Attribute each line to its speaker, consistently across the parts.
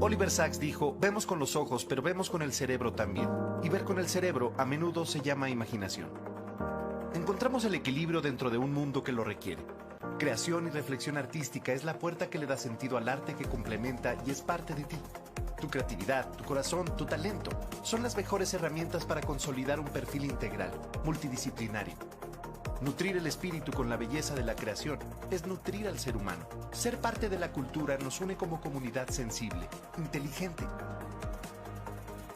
Speaker 1: Oliver Sacks dijo, vemos con los ojos, pero vemos con el cerebro también. Y ver con el cerebro a menudo se llama imaginación. Encontramos el equilibrio dentro de un mundo que lo requiere. Creación y reflexión artística es la puerta que le da sentido al arte que complementa y es parte de ti. Tu creatividad, tu corazón, tu talento son las mejores herramientas para consolidar un perfil integral, multidisciplinario. Nutrir el espíritu con la belleza de la creación es nutrir al ser humano. Ser parte de la cultura nos une como comunidad sensible, inteligente.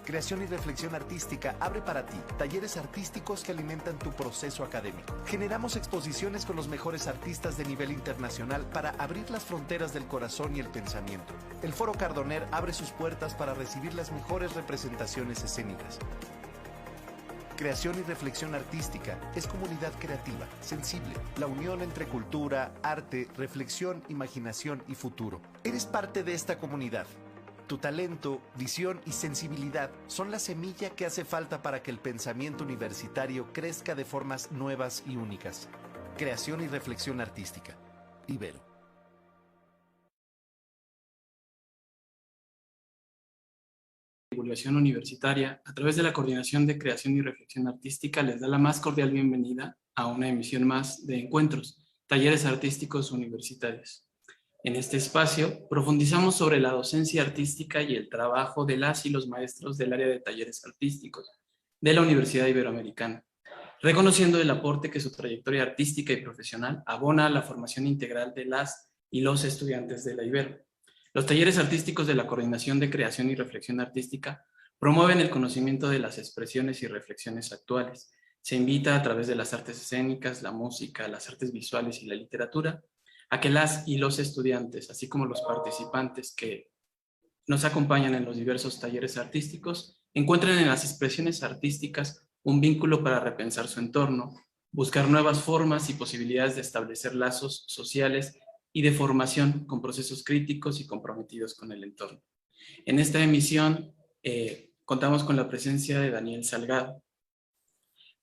Speaker 1: Creación y reflexión artística abre para ti talleres artísticos que alimentan tu proceso académico. Generamos exposiciones con los mejores artistas de nivel internacional para abrir las fronteras del corazón y el pensamiento. El Foro Cardoner abre sus puertas para recibir las mejores representaciones escénicas. Creación y reflexión artística es comunidad creativa, sensible, la unión entre cultura, arte, reflexión, imaginación y futuro. Eres parte de esta comunidad. Tu talento, visión y sensibilidad son la semilla que hace falta para que el pensamiento universitario crezca de formas nuevas y únicas. Creación y reflexión artística. Ibero.
Speaker 2: Divulgación universitaria, a través de la Coordinación de Creación y Reflexión Artística, les da la más cordial bienvenida a una emisión más de Encuentros, Talleres Artísticos Universitarios. En este espacio profundizamos sobre la docencia artística y el trabajo de las y los maestros del área de talleres artísticos de la Universidad Iberoamericana, reconociendo el aporte que su trayectoria artística y profesional abona a la formación integral de las y los estudiantes de la Ibero. Los talleres artísticos de la Coordinación de Creación y Reflexión Artística promueven el conocimiento de las expresiones y reflexiones actuales. Se invita a través de las artes escénicas, la música, las artes visuales y la literatura a que las y los estudiantes, así como los participantes que nos acompañan en los diversos talleres artísticos, encuentren en las expresiones artísticas un vínculo para repensar su entorno, buscar nuevas formas y posibilidades de establecer lazos sociales y de formación con procesos críticos y comprometidos con el entorno. En esta emisión contamos con la presencia de Daniel Salgado.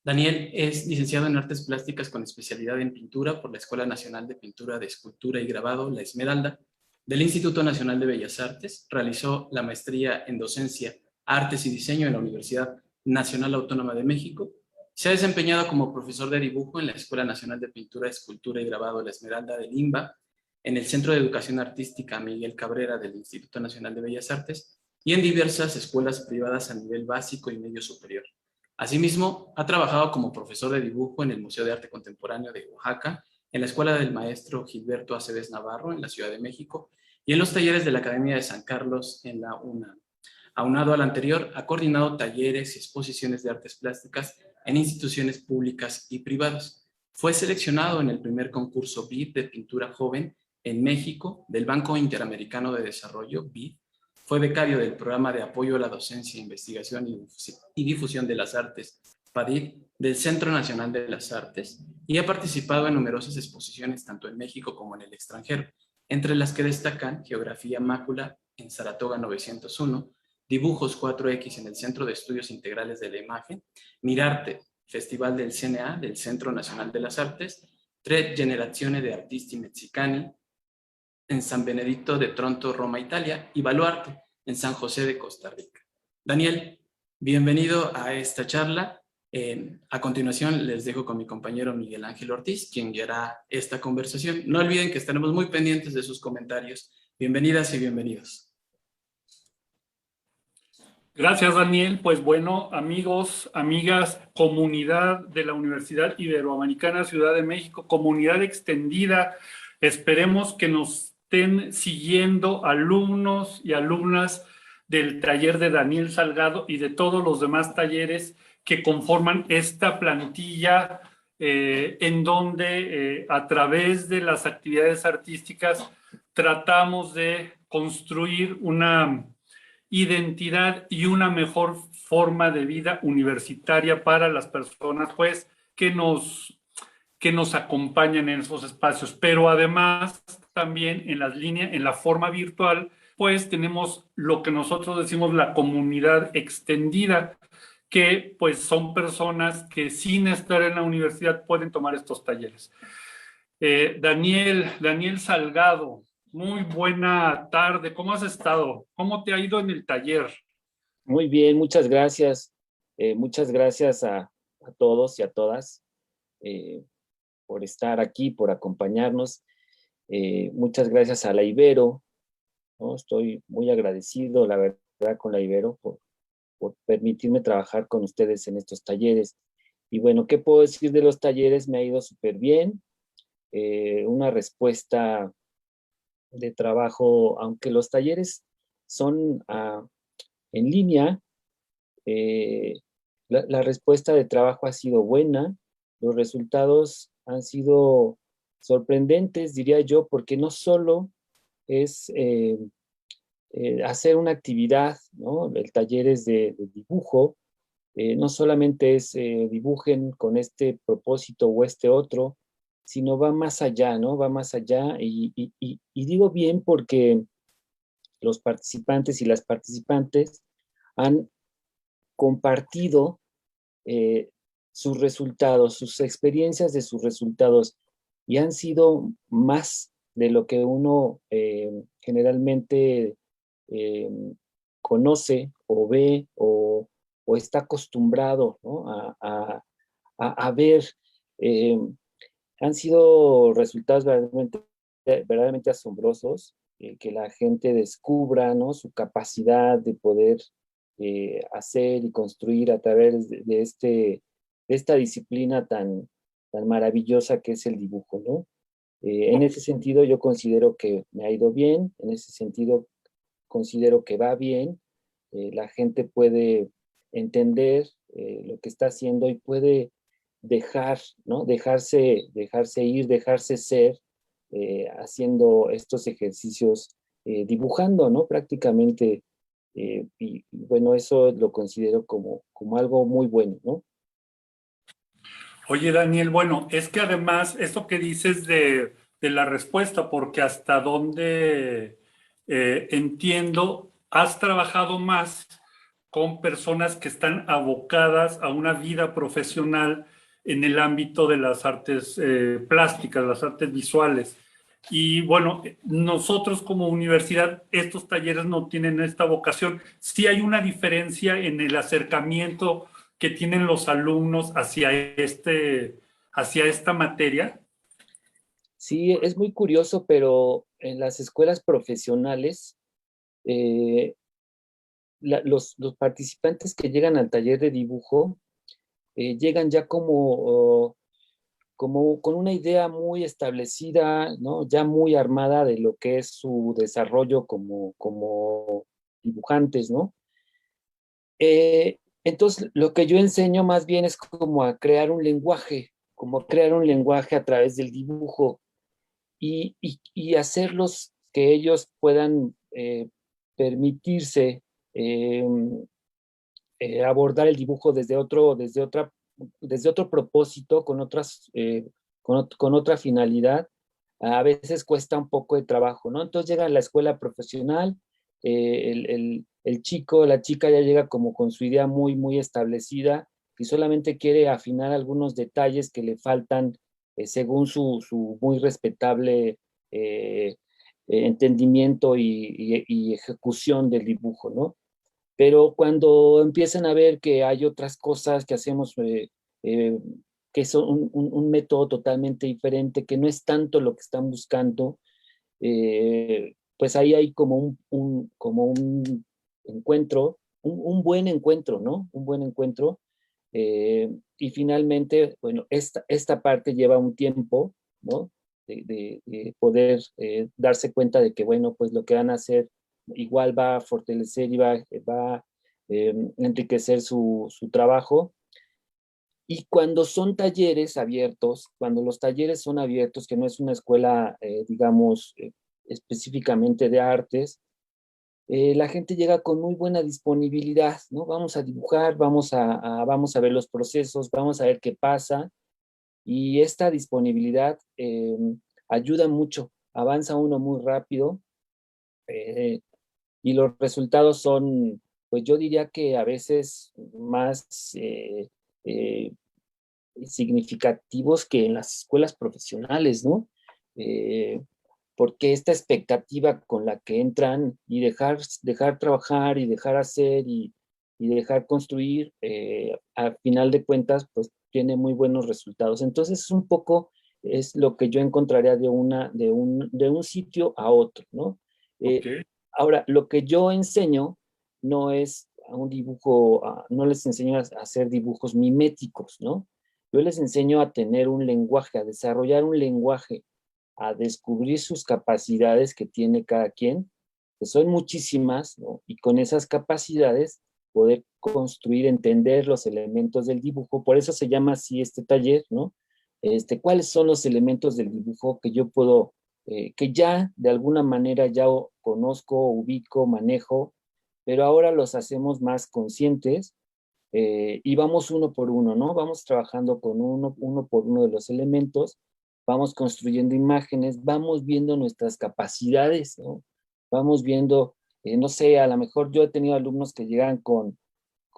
Speaker 2: Daniel es licenciado en Artes Plásticas con especialidad en pintura por la Escuela Nacional de Pintura de Escultura y Grabado, La Esmeralda, del Instituto Nacional de Bellas Artes. Realizó la maestría en Docencia, Artes y Diseño en la Universidad Nacional Autónoma de México. Se ha desempeñado como profesor de dibujo en la Escuela Nacional de Pintura, Escultura y Grabado, La Esmeralda del INBA, en el Centro de Educación Artística Miguel Cabrera del Instituto Nacional de Bellas Artes y en diversas escuelas privadas a nivel básico y medio superior. Asimismo, ha trabajado como profesor de dibujo en el Museo de Arte Contemporáneo de Oaxaca, en la Escuela del Maestro Gilberto Aceves Navarro en la Ciudad de México y en los talleres de la Academia de San Carlos en la UNAM. Aunado al anterior, ha coordinado talleres y exposiciones de artes plásticas en instituciones públicas y privadas. Fue seleccionado en el primer concurso BID de pintura joven en México del Banco Interamericano de Desarrollo, BID. Fue becario del Programa de Apoyo a la Docencia, Investigación y Difusión de las Artes, PADID, del Centro Nacional de las Artes, y ha participado en numerosas exposiciones tanto en México como en el extranjero, entre las que destacan Geografía Mácula en Saratoga 901, Dibujos 4X en el Centro de Estudios Integrales de la Imagen, Mirarte, Festival del CNA, del Centro Nacional de las Artes, Tre Generazione de Artisti Mexicani, en San Benedicto de Tronto, Roma, Italia, y Baluarte, en San José de Costa Rica. Daniel, bienvenido a esta charla. A continuación les dejo con mi compañero Miguel Ángel Ortiz, quien guiará esta conversación. No olviden que estaremos muy pendientes de sus comentarios. Bienvenidas y bienvenidos.
Speaker 3: Gracias, Daniel. Pues bueno, amigos, amigas, comunidad de la Universidad Iberoamericana Ciudad de México, comunidad extendida, esperemos que nos estén siguiendo alumnos y alumnas del taller de Daniel Salgado y de todos los demás talleres que conforman esta plantilla en donde a través de las actividades artísticas tratamos de construir una identidad y una mejor forma de vida universitaria para las personas pues que nos acompañan en esos espacios, pero además también en las líneas, en la forma virtual, pues tenemos lo que nosotros decimos la comunidad extendida, que pues son personas que sin estar en la universidad pueden tomar estos talleres. Daniel Salgado, Muy buena tarde. ¿Cómo has estado? ¿Cómo te ha ido en el taller?
Speaker 4: Muy bien, muchas gracias. Muchas gracias a todos y a todas eh, por estar aquí, por acompañarnos. Muchas gracias a la Ibero, ¿no? Estoy muy agradecido, la verdad, con la Ibero por permitirme trabajar con ustedes en estos talleres. Y bueno, ¿qué puedo decir de los talleres? Me ha ido súper bien. Una respuesta de trabajo, aunque los talleres son en línea. Eh, la respuesta de trabajo ha sido buena, los resultados han sido sorprendentes, diría yo, porque no solo es hacer una actividad, ¿no? El taller es de dibujo, no solamente es dibujen con este propósito o este otro, sino va más allá, ¿no? Va más allá y digo bien porque los participantes y las participantes han compartido eh, sus resultados, sus experiencias de sus resultados, y han sido más de lo que uno generalmente eh, conoce o ve o está acostumbrado, ¿no? A ver. Eh, Han sido resultados verdaderamente asombrosos, que la gente descubra, ¿no? Su capacidad de poder hacer y construir a través de esta disciplina tan maravillosa que es el dibujo, ¿no? En ese sentido, yo considero que me ha ido bien, en ese sentido, considero que va bien, la gente puede entender lo que está haciendo y puede dejar, ¿no? Dejarse ir, dejarse ser, haciendo estos ejercicios, dibujando, ¿no? Prácticamente. Y bueno, eso lo considero como algo muy bueno, ¿no?
Speaker 3: Oye, Daniel, bueno, es que además, esto que dices de la respuesta, porque hasta donde entiendo, has trabajado más con personas que están abocadas a una vida profesional en el ámbito de las artes plásticas, las artes visuales. Y bueno, nosotros como universidad, estos talleres no tienen esta vocación. Sí hay una diferencia en el acercamiento que tienen los alumnos hacia esta materia.
Speaker 4: Sí, es muy curioso, pero en las escuelas profesionales, eh, los participantes que llegan al taller de dibujo llegan ya como con una idea muy establecida, ¿no? Ya muy armada de lo que es su desarrollo como dibujantes, ¿no? Entonces, lo que yo enseño más bien es como a crear un lenguaje, como a crear un lenguaje a través del dibujo y hacerlos que ellos puedan permitirse eh, abordar el dibujo desde otro propósito, con otra finalidad. A veces cuesta un poco de trabajo, ¿no? Entonces llega a la escuela profesional, el chico, la chica ya llega como con su idea muy, muy establecida y solamente quiere afinar algunos detalles que le faltan según su muy respetable entendimiento y ejecución del dibujo, ¿no? Pero cuando empiezan a ver que hay otras cosas que hacemos, eh, que son un método totalmente diferente, que no es tanto lo que están buscando, pues ahí hay como un encuentro, un buen encuentro, ¿no? Un buen encuentro. Y finalmente, bueno, esta parte lleva un tiempo, ¿no? De poder darse cuenta de que, bueno, pues lo que van a hacer igual va a fortalecer y va a enriquecer su trabajo. Y cuando son talleres abiertos, cuando los talleres son abiertos, que no es una escuela, digamos, específicamente de artes, la gente llega con muy buena disponibilidad, ¿no? Vamos a dibujar, vamos a ver los procesos, vamos a ver qué pasa, y esta disponibilidad ayuda mucho, avanza uno muy rápido, eh, y los resultados son, pues yo diría que a veces más eh, significativos que en las escuelas profesionales, ¿no? Eh, porque esta expectativa con la que entran y dejar trabajar y dejar hacer y dejar construir, al final de cuentas, pues tiene muy buenos resultados. Entonces, un poco es lo que yo encontraría de un sitio a otro, ¿no?
Speaker 3: Ok.
Speaker 4: Ahora, lo que yo enseño no es a un dibujo, no les enseño a hacer dibujos miméticos, ¿no? Yo les enseño a tener un lenguaje, a desarrollar un lenguaje, a descubrir sus capacidades que tiene cada quien, que son muchísimas, ¿no? Y con esas capacidades poder construir, entender los elementos del dibujo. Por eso se llama así este taller, ¿no? ¿Cuáles son los elementos del dibujo que yo puedo, que ya de alguna manera ya conozco, ubico, manejo, pero ahora los hacemos más conscientes, y vamos uno por uno, ¿no? Vamos trabajando con uno por uno de los elementos, vamos construyendo imágenes, vamos viendo nuestras capacidades, ¿no? Vamos viendo, no sé, a lo mejor yo he tenido alumnos que llegan con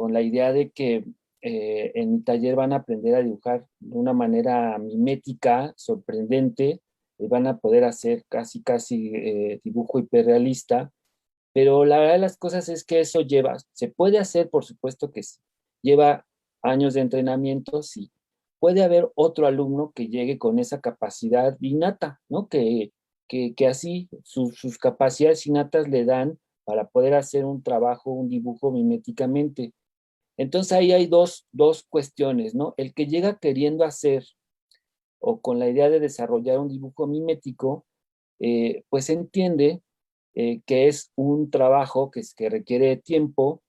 Speaker 4: la idea de que en mi taller van a aprender a dibujar de una manera mimética, sorprendente, y van a poder hacer casi dibujo hiperrealista, pero la verdad de las cosas es que eso se puede hacer, por supuesto que sí, lleva años de entrenamiento, sí. Puede haber otro alumno que llegue con esa capacidad innata, ¿no? Que así sus capacidades innatas le dan para poder hacer un trabajo, un dibujo miméticamente. Entonces ahí hay dos cuestiones, ¿no? El que llega queriendo hacer o con la idea de desarrollar un dibujo mimético, pues entiende que es un trabajo que requiere tiempo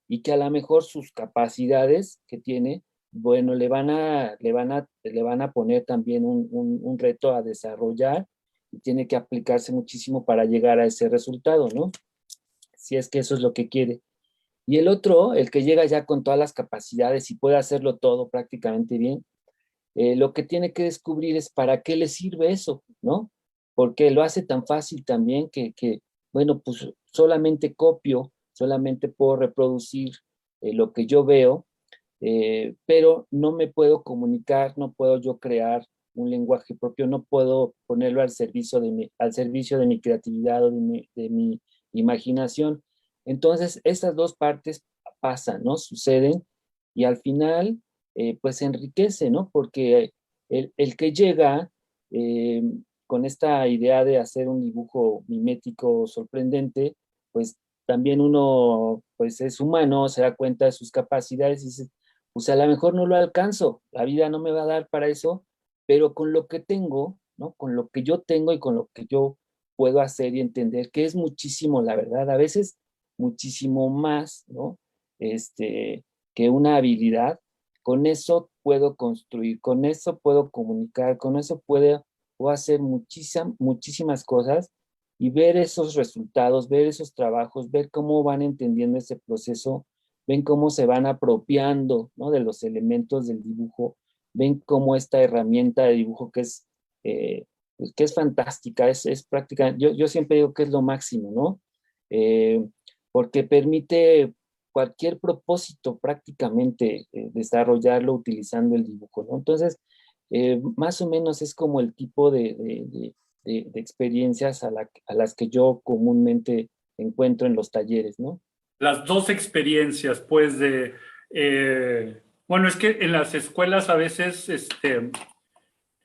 Speaker 4: y que a lo mejor sus capacidades que tiene, bueno, le van a poner también un reto a desarrollar y tiene que aplicarse muchísimo para llegar a ese resultado, ¿no? Si es que eso es lo que quiere. Y el otro, el que llega ya con todas las capacidades y puede hacerlo todo prácticamente bien, lo que tiene que descubrir es para qué le sirve eso, ¿no? Porque lo hace tan fácil también bueno, pues solamente copio, solamente puedo reproducir lo que yo veo, pero no me puedo comunicar, no puedo yo crear un lenguaje propio, no puedo ponerlo al servicio de mi creatividad o de mi imaginación. Entonces, estas dos partes pasan, ¿no? Suceden y al final, pues enriquece, ¿no? Porque el que llega eh, con esta idea de hacer un dibujo mimético sorprendente, pues también uno, pues es humano, se da cuenta de sus capacidades y dice, pues a lo mejor no lo alcanzo, la vida no me va a dar para eso, pero con lo que tengo, ¿no? Con lo que yo tengo y con lo que yo puedo hacer y entender, que es muchísimo, la verdad, a veces muchísimo más, ¿no? Que una habilidad, con eso puedo construir, con eso puedo comunicar, con eso puedo hacer muchísimas cosas y ver esos resultados, ver esos trabajos, ver cómo van entendiendo ese proceso, ven cómo se van apropiando, ¿no? De los elementos del dibujo, ven cómo esta herramienta de dibujo pues, que es fantástica, es práctica, yo siempre digo que es lo máximo, ¿no? Eh, Porque permite cualquier propósito prácticamente desarrollarlo utilizando el dibujo, ¿no? Entonces, más o menos es como el tipo de experiencias a las que yo comúnmente encuentro en los talleres, ¿no?
Speaker 3: Las dos experiencias, pues, bueno, es que en las escuelas a veces,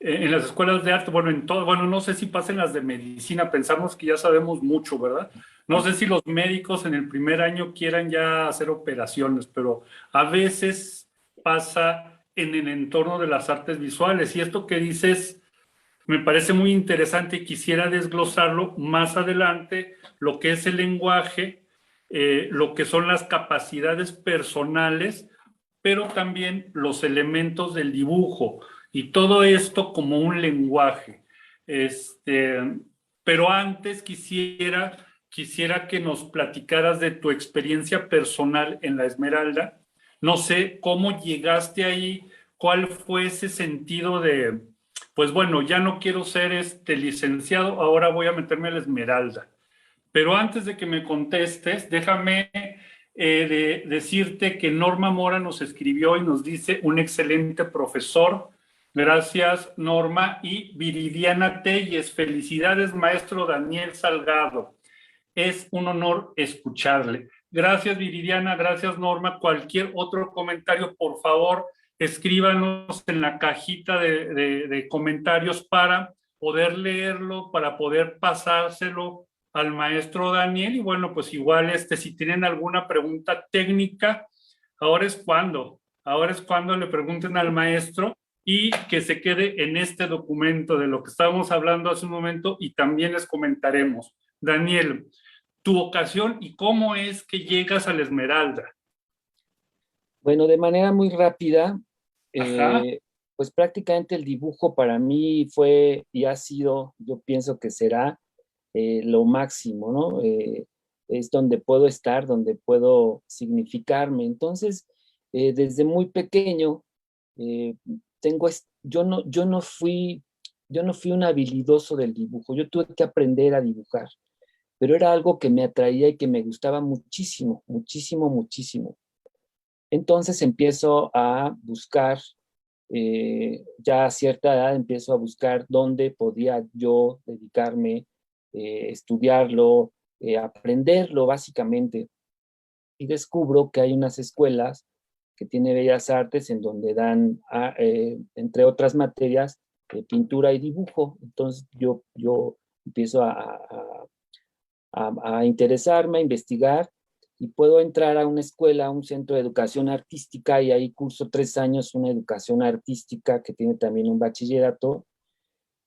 Speaker 3: en las escuelas de arte, bueno, en todo, bueno, no sé si pasen las de medicina, pensamos que ya sabemos mucho, ¿verdad? No sé si los médicos en el primer año quieran ya hacer operaciones, pero a veces pasa en el entorno de las artes visuales. Y esto que dices me parece muy interesante y quisiera desglosarlo más adelante, lo que es el lenguaje, lo que son las capacidades personales, pero también los elementos del dibujo y todo esto como un lenguaje. Pero antes quisiera que nos platicaras de tu experiencia personal en la Esmeralda. No sé cómo llegaste ahí, cuál fue ese sentido de, pues bueno, ya no quiero ser licenciado, ahora voy a meterme a la Esmeralda. Pero antes de que me contestes, déjame decirte que Norma Mora nos escribió y nos dice un excelente profesor Gracias, Norma. Y Viridiana Telles, felicidades, maestro Daniel Salgado. Es un honor escucharle. Gracias, Viridiana. Gracias, Norma. Cualquier otro comentario, por favor, escríbanos en la cajita de comentarios para poder leerlo, para poder pasárselo al maestro Daniel. Y bueno, pues igual si tienen alguna pregunta técnica, ahora es cuando le pregunten al maestro y que se quede en este documento de lo que estábamos hablando hace un momento y también les comentaremos. Daniel, tu ocasión y cómo es que llegas a la Esmeralda.
Speaker 4: Bueno, de manera muy rápida,
Speaker 3: Ajá.
Speaker 4: pues prácticamente el dibujo para mí fue y ha sido, yo pienso que será lo máximo, ¿no? Es donde puedo estar, donde puedo significarme. Entonces, desde muy pequeño, eh, yo no fui un habilidoso del dibujo, yo tuve que aprender a dibujar, pero era algo que me atraía y que me gustaba muchísimo, muchísimo, muchísimo. Entonces empiezo a buscar, ya a cierta edad empiezo a buscar dónde podía yo dedicarme, estudiarlo, aprenderlo básicamente. Y descubro que hay unas escuelas que tiene Bellas Artes en donde dan, entre otras materias, pintura y dibujo. Entonces yo empiezo a interesarme, a investigar y puedo entrar a una escuela, a un centro de educación artística y ahí curso 3 años una educación artística que tiene también un bachillerato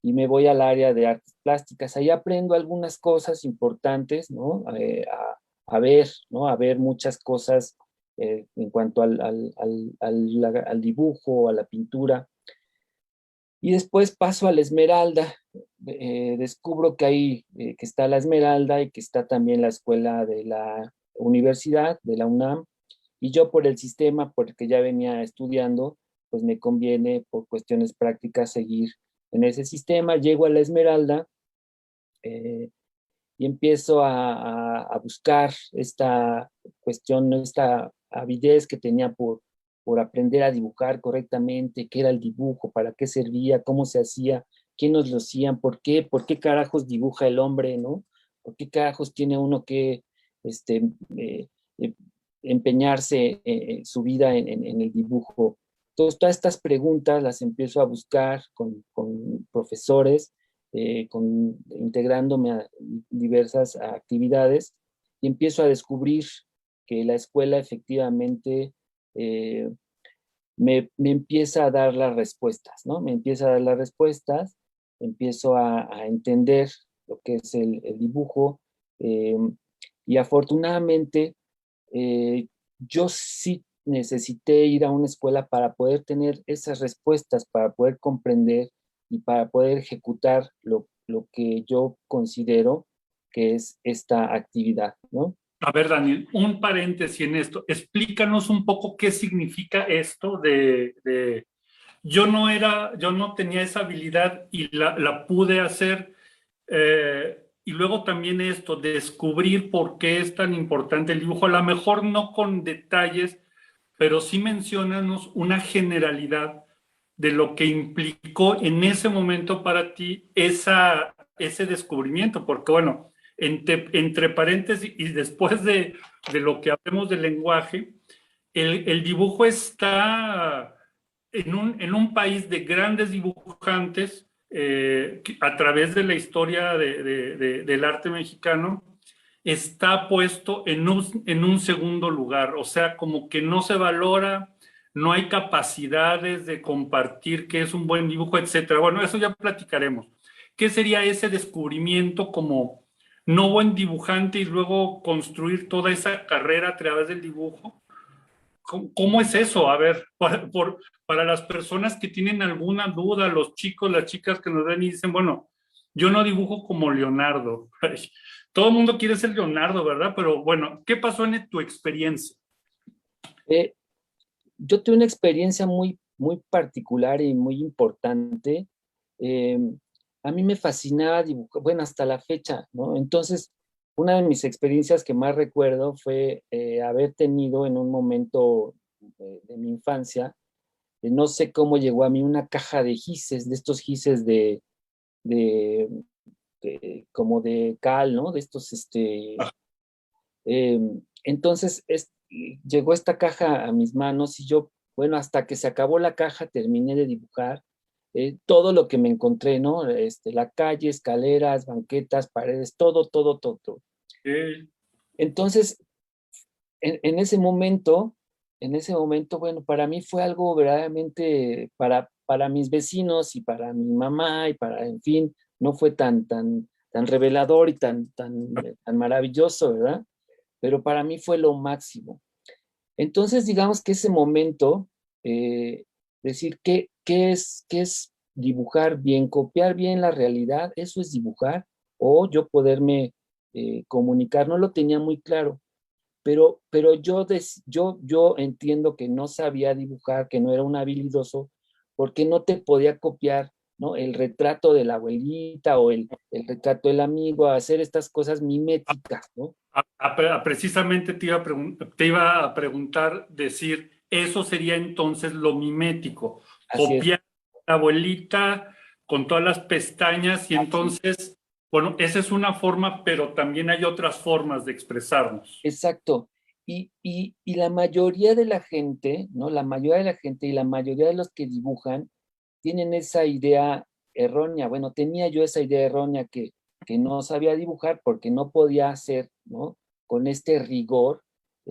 Speaker 4: y me voy al área de artes plásticas. Ahí aprendo algunas cosas importantes, ¿no? A ver, ¿no? A ver muchas cosas en cuanto al dibujo, a la pintura. Y después paso a la Esmeralda, descubro que ahí que está la Esmeralda y que está también la escuela de la universidad, de la UNAM, y yo por el sistema, por el que ya venía estudiando, pues me conviene por cuestiones prácticas seguir en ese sistema. Llego a la Esmeralda eh, y empiezo a buscar esta cuestión, esta avidez que tenía por aprender a dibujar correctamente, qué era el dibujo, para qué servía, cómo se hacía, quién nos lo hacían, por qué carajos dibuja el hombre, ¿no? ¿Por qué carajos tiene uno que este, eh, eh, empeñarse su vida en el dibujo? Entonces, todas estas preguntas las empiezo a buscar con profesores, integrándome a diversas actividades y empiezo a descubrir que la escuela efectivamente eh, me empieza a dar las respuestas, ¿no? Me empieza a dar las respuestas, empiezo a entender lo que es el dibujo eh, y afortunadamente yo sí necesité ir a una escuela para poder tener esas respuestas, para poder comprender y para poder ejecutar lo que yo considero que es esta actividad, ¿no?
Speaker 3: A ver, Daniel, un paréntesis en esto. Explícanos un poco qué significa esto de yo no tenía esa habilidad y la pude hacer. Y luego también esto, descubrir por qué es tan importante el dibujo, a lo mejor no con detalles, pero sí menciónanos una generalidad de lo que implicó en ese momento para ti ese descubrimiento, porque bueno, entre paréntesis y después de lo que hablemos del lenguaje, el dibujo está en un país de grandes dibujantes a través de la historia del arte mexicano, está puesto en un segundo lugar, o sea, como que no se valora, no hay capacidades de compartir qué es un buen dibujo, etcétera. Bueno, eso ya platicaremos. ¿Qué sería ese descubrimiento como no buen dibujante y luego construir toda esa carrera a través del dibujo? ¿Cómo es eso? A ver, para las personas que tienen alguna duda, los chicos, las chicas que nos ven y dicen, bueno, yo no dibujo como Leonardo. Todo el mundo quiere ser Leonardo, ¿verdad? Pero bueno, ¿qué pasó en tu experiencia?
Speaker 4: Eh, yo tuve una experiencia muy, muy particular y muy importante. Eh, a mí me fascinaba dibujar, bueno, hasta la fecha, ¿no? Entonces, una de mis experiencias que más recuerdo fue haber tenido en un momento de mi infancia no sé cómo llegó a mí una caja de gises, de estos gises de, como de cal, ¿no? De estos, eh, entonces llegó esta caja a mis manos y yo, bueno, hasta que se acabó la caja terminé de dibujar todo lo que me encontré, ¿no? La calle, escaleras, banquetas, paredes, todo, todo, todo, todo. Entonces, en ese momento, bueno, para mí fue algo verdaderamente, para mis vecinos y para mi mamá y para, en fin, no fue tan revelador y tan maravilloso, ¿verdad? Pero para mí fue lo máximo. Entonces, digamos que ese momento, decir qué es dibujar bien, copiar bien la realidad, eso es dibujar, o yo poderme comunicar, no lo tenía muy claro, pero yo entiendo que no sabía dibujar, que no era un habilidoso, porque no te podía copiar, ¿no? El retrato de la abuelita o el retrato del amigo, hacer estas cosas miméticas, ¿no?
Speaker 3: Precisamente te iba a preguntar, decir, eso sería entonces lo mimético,
Speaker 4: Así es.
Speaker 3: copiar a la abuelita con todas las pestañas y entonces, bueno, esa es una forma, pero también hay otras formas de expresarnos.
Speaker 4: Exacto. Y la mayoría de la gente, ¿no? La mayoría de la gente y la mayoría de los que dibujan tienen esa idea errónea. Bueno, tenía yo esa idea errónea que no sabía dibujar porque no podía hacer, ¿no? Con este rigor,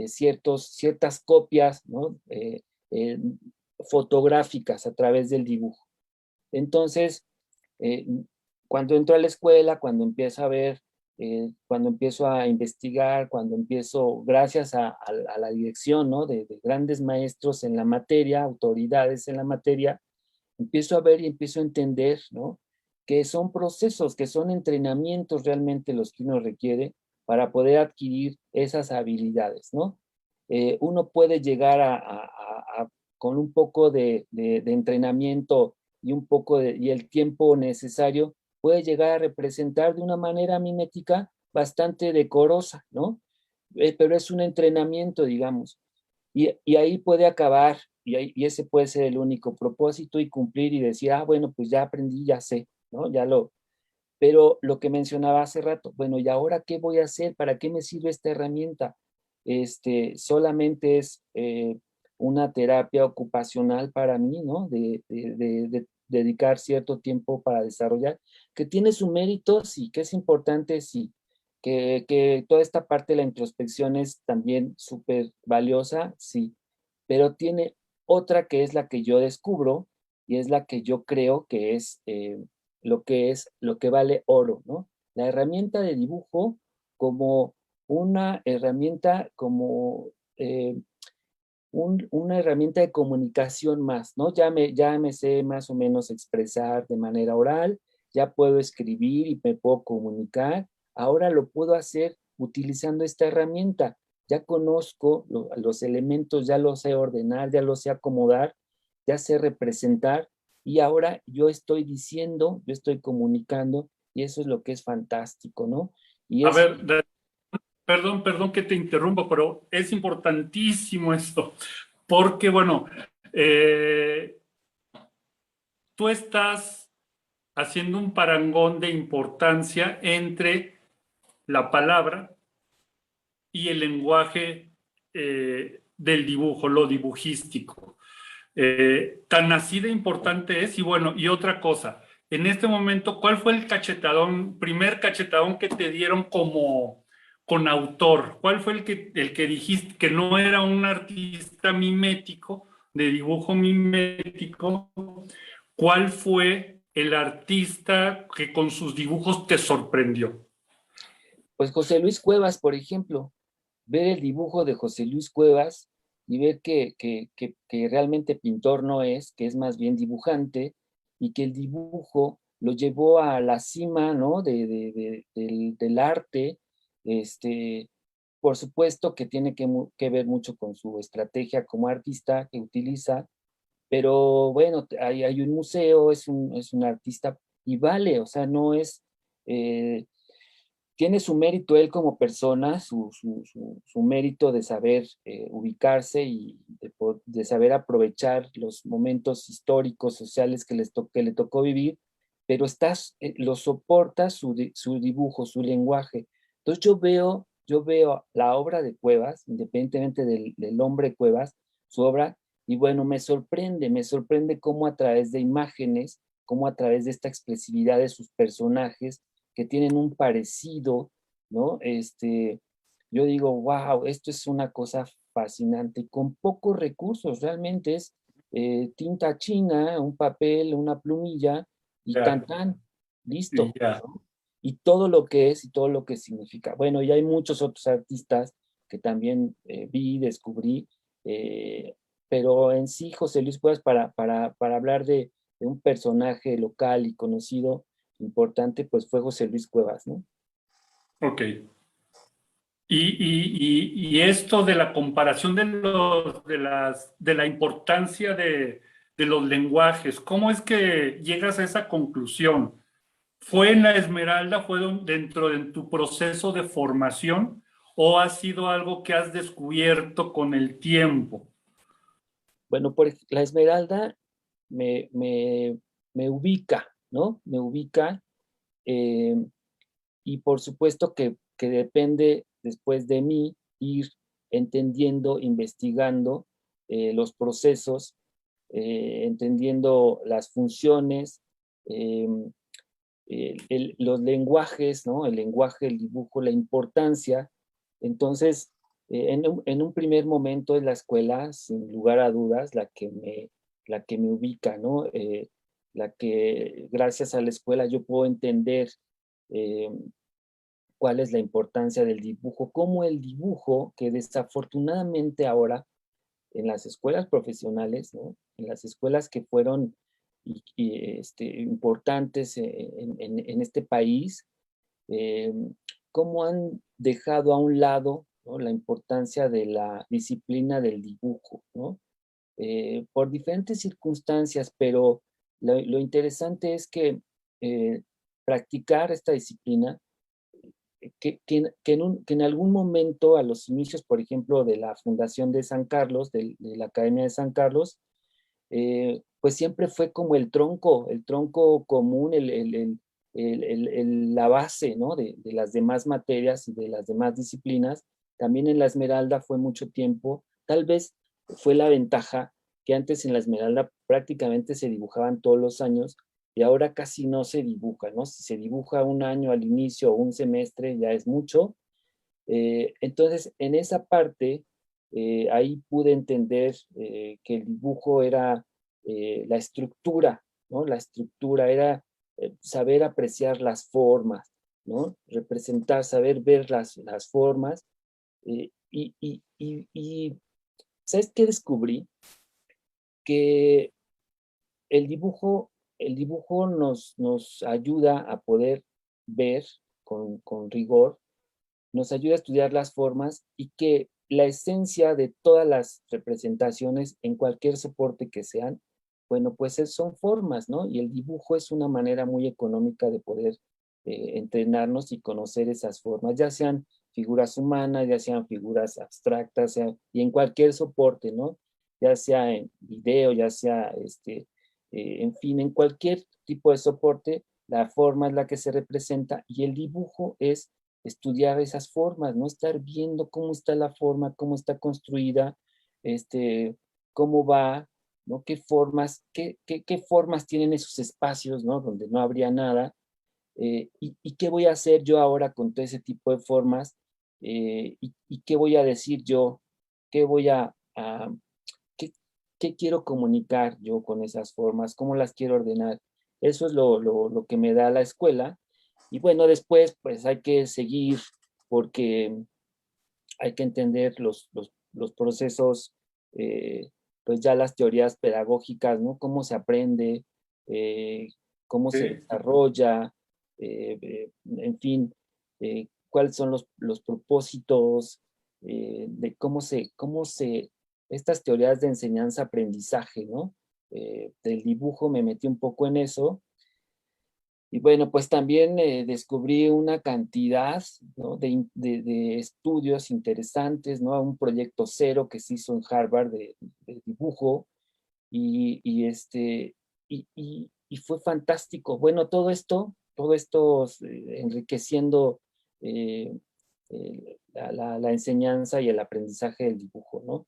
Speaker 4: ciertas copias, ¿no? Eh, fotográficas a través del dibujo. Entonces, eh, cuando entro a la escuela, cuando empiezo a investigar, cuando empiezo, gracias a la dirección, ¿no? De grandes maestros en la materia, autoridades en la materia, empiezo a ver y empiezo a entender, ¿no? Que son procesos, que son entrenamientos realmente los que uno requiere para poder adquirir esas habilidades, ¿no? Uno puede llegar con un poco de entrenamiento y y el tiempo necesario, puede llegar a representar de una manera mimética bastante decorosa, ¿no? Pero es un entrenamiento, digamos. Y ahí puede acabar, y ese puede ser el único propósito y cumplir y decir, ah, bueno, pues ya aprendí, ya sé, ¿no? Pero lo que mencionaba hace rato, bueno, ¿y ahora qué voy a hacer? ¿Para qué me sirve esta herramienta? Solamente es una terapia ocupacional para mí, ¿no? De dedicar cierto tiempo para desarrollar, que tiene su mérito, sí, que es importante, sí, que toda esta parte de la introspección es también súper valiosa, sí, pero tiene otra que es la que yo descubro y es la que yo creo que es lo que vale oro, ¿no? La herramienta de dibujo como una herramienta, como una herramienta de comunicación más, ¿no? Ya me sé más o menos expresar de manera oral, ya puedo escribir y me puedo comunicar. Ahora lo puedo hacer utilizando esta herramienta. Ya conozco los elementos, ya los sé ordenar, ya los sé acomodar, ya sé representar y ahora yo estoy diciendo, yo estoy comunicando y eso es lo que es fantástico, ¿no? Y
Speaker 3: A
Speaker 4: es,
Speaker 3: ver, perdón que te interrumpa, pero es importantísimo esto, porque bueno, eh, tú estás haciendo un parangón de importancia entre la palabra y el lenguaje del dibujo, lo dibujístico. Tan así de importante es, y bueno, y otra cosa, en este momento, ¿cuál fue el primer cachetadón que te dieron como con autor? ¿Cuál fue el que dijiste que no era un artista mimético, de dibujo mimético? ¿Cuál fue el artista que con sus dibujos te sorprendió?
Speaker 4: pues José Luis Cuevas, por ejemplo, ver el dibujo de José Luis Cuevas y ver que realmente pintor no es, que es más bien dibujante, y que el dibujo lo llevó a la cima, ¿no? Del arte, por supuesto que tiene que ver mucho con su estrategia como artista que utiliza, pero bueno, hay un museo, es un artista y vale, o sea, no es... eh, tiene su mérito él como persona, su mérito de saber ubicarse y de saber aprovechar los momentos históricos, sociales que le tocó vivir, pero lo soporta su dibujo, su lenguaje. Entonces yo veo la obra de Cuevas, independientemente del hombre Cuevas, su obra, y bueno, me sorprende cómo a través de imágenes, cómo a través de esta expresividad de sus personajes, que tienen un parecido, ¿no? Yo digo, wow, esto es una cosa fascinante, con pocos recursos, realmente es tinta china, un papel, una plumilla, y
Speaker 3: Ya,
Speaker 4: tan,
Speaker 3: y
Speaker 4: listo,
Speaker 3: ya.
Speaker 4: ¿no? Y todo lo que es y todo lo que significa. Bueno, y hay muchos otros artistas que también vi, descubrí, eh, pero en sí José Luis Cuevas, para hablar de un personaje local y conocido, importante, pues fue José Luis Cuevas, ¿no?
Speaker 3: Ok. Y esto de la comparación de la importancia de los lenguajes, ¿cómo es que llegas a esa conclusión? ¿Fue en la Esmeralda, dentro de tu proceso de formación o ha sido algo que has descubierto con el tiempo?
Speaker 4: Bueno, la Esmeralda me, me, me ubica, ¿no? Me ubica, eh, y por supuesto que depende después de mí ir entendiendo, investigando los procesos, entendiendo las funciones, eh, los lenguajes, ¿no? El lenguaje, el dibujo, la importancia. Entonces, en un primer momento es la escuela, sin lugar a dudas, la que me ubica, ¿no? La que gracias a la escuela yo puedo entender eh, cuál es la importancia del dibujo, cómo el dibujo, que desafortunadamente ahora en las escuelas profesionales, ¿no? En las escuelas que fueron importantes en este país, eh, cómo han dejado a un lado, ¿no? La importancia de la disciplina del dibujo, ¿no? Por diferentes circunstancias, pero lo interesante es que practicar esta disciplina que en algún momento, a los inicios, por ejemplo, de la fundación de San Carlos, de la Academia de San Carlos, pues siempre fue como el tronco común, la base, ¿no? De las demás materias y de las demás disciplinas. También en la Esmeralda fue mucho tiempo. Tal vez fue la ventaja que antes en la Esmeralda prácticamente se dibujaban todos los años y ahora casi no se dibuja, ¿no? Si se dibuja un año al inicio o un semestre ya es mucho. Entonces, en esa parte, ahí pude entender que el dibujo era la estructura, ¿no? La estructura era saber apreciar las formas, ¿no? Representar, saber ver las formas. Y ¿sabes qué descubrí? Que el dibujo, el dibujo nos ayuda a poder ver con rigor, nos ayuda a estudiar las formas y que la esencia de todas las representaciones en cualquier soporte que sean, bueno, pues son formas, ¿no? Y el dibujo es una manera muy económica de poder entrenarnos y conocer esas formas, ya sean figuras humanas, ya sean figuras abstractas, y en cualquier soporte, ¿no? Ya sea en video, ya sea, en fin, en cualquier tipo de soporte, la forma es la que se representa y el dibujo es estudiar esas formas, ¿no? Estar viendo cómo está la forma, cómo está construida, cómo va, ¿no? Qué formas tienen esos espacios, ¿no? Donde no habría nada. Y qué voy a hacer yo ahora con todo ese tipo de formas, y qué voy a decir yo, qué voy qué, qué quiero comunicar yo con esas formas, cómo las quiero ordenar. Eso es lo que me da la escuela. Y bueno, después pues hay que seguir porque hay que entender los procesos, pues ya las teorías pedagógicas, ¿no? Cómo se aprende, eh, cómo se
Speaker 3: Sí.
Speaker 4: desarrolla, en fin, cuáles son los propósitos, de estas teorías de enseñanza-aprendizaje, ¿no? Del dibujo me metí un poco en eso Y bueno, pues también descubrí una cantidad, ¿no? de estudios interesantes, ¿no? Un proyecto cero que se hizo en Harvard de dibujo y fue fantástico. Bueno, todo esto enriqueciendo la enseñanza y el aprendizaje del dibujo, ¿no?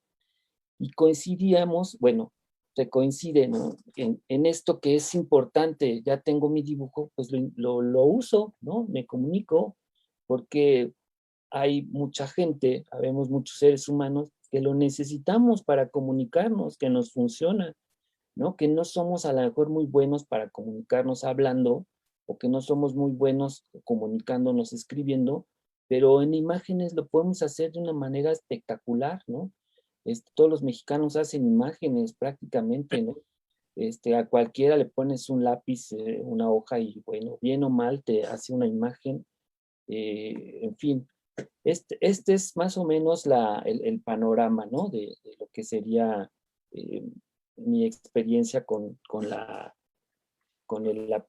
Speaker 4: Y coincidíamos, bueno, se coincide, ¿no? En esto que es importante, ya tengo mi dibujo, pues lo uso, ¿no? Me comunico, porque hay mucha gente, habemos muchos seres humanos que lo necesitamos para comunicarnos, que nos funciona, ¿no? Que no somos a lo mejor muy buenos para comunicarnos hablando, o que no somos muy buenos comunicándonos escribiendo, pero en imágenes lo podemos hacer de una manera espectacular, ¿no? Todos los mexicanos hacen imágenes prácticamente, ¿no? A cualquiera le pones un lápiz, una hoja y bueno, bien o mal te hace una imagen. En fin, este es más o menos el panorama, ¿no? De lo que sería eh, mi experiencia con la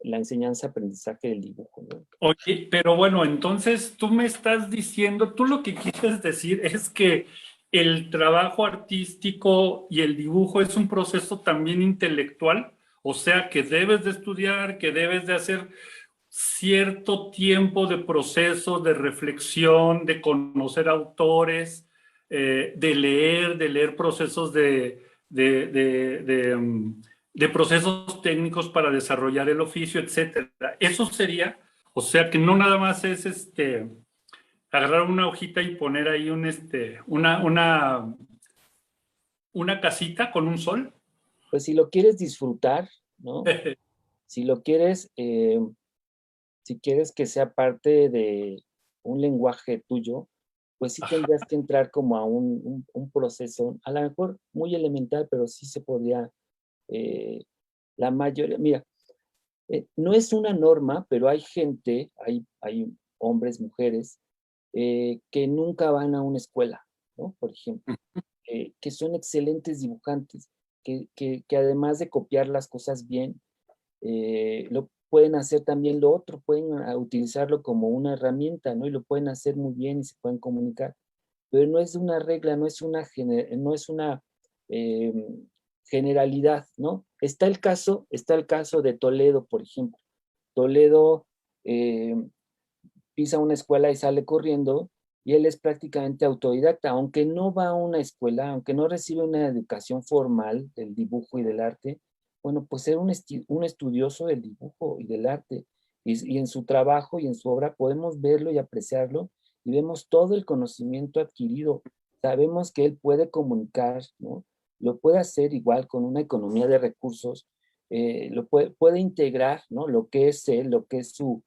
Speaker 4: enseñanza-aprendizaje del dibujo, ¿no?
Speaker 3: Oye, pero bueno, entonces tú me estás diciendo, tú lo que quieres decir es que el trabajo artístico y el dibujo es un proceso también intelectual, o sea, que debes de estudiar, que debes de hacer cierto tiempo de proceso, de reflexión, de conocer autores, de leer procesos de procesos técnicos para desarrollar el oficio, etcétera. Eso sería, o sea, que no nada más es agarrar una hojita y poner ahí una casita con un sol.
Speaker 4: Pues si lo quieres disfrutar, ¿no? Si lo quieres, si quieres que sea parte de un lenguaje tuyo, pues sí tendrías que entrar como a un proceso, a lo mejor muy elemental, pero sí se podría, la mayoría, mira, no es una norma, pero hay gente, hay hombres, mujeres, que nunca van a una escuela, ¿no? Por ejemplo, que son excelentes dibujantes, que además de copiar las cosas bien, lo pueden hacer también lo otro, pueden utilizarlo como una herramienta, ¿no? Y lo pueden hacer muy bien y se pueden comunicar. Pero no es una regla, no es una eh, generalidad, ¿no? Está el caso de Toledo, por ejemplo. Toledo eh, pisa una escuela y sale corriendo, y él es prácticamente autodidacta, aunque no va a una escuela, aunque no recibe una educación formal del dibujo y del arte. Bueno, pues era un estudioso del dibujo y del arte, y en su trabajo y en su obra podemos verlo y apreciarlo, y vemos todo el conocimiento adquirido. Sabemos que él puede comunicar, ¿no? Lo puede hacer igual con una economía de recursos, puede integrar, ¿no? Lo que es él, lo que es su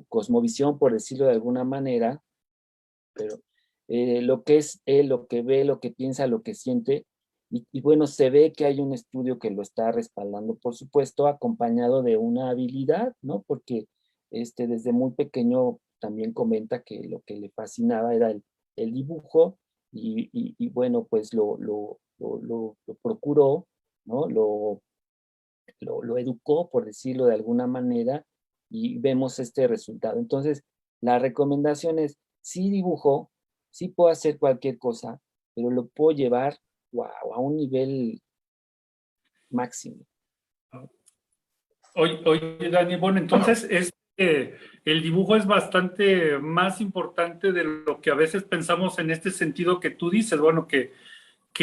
Speaker 4: cosmovisión, por decirlo de alguna manera, pero lo que es él, lo que ve, lo que piensa, lo que siente, y bueno, se ve que hay un estudio que lo está respaldando, por supuesto, acompañado de una habilidad, ¿no? Porque desde muy pequeño también comenta que lo que le fascinaba era el dibujo, y bueno, pues lo procuró, ¿no? Lo educó, por decirlo de alguna manera, y vemos este resultado. Entonces, la recomendación es, sí dibujo, sí puedo hacer cualquier cosa, pero lo puedo llevar, wow, a un nivel máximo.
Speaker 3: Oye, Dani, bueno, entonces el dibujo es bastante más importante de lo que a veces pensamos en este sentido que tú dices, bueno, que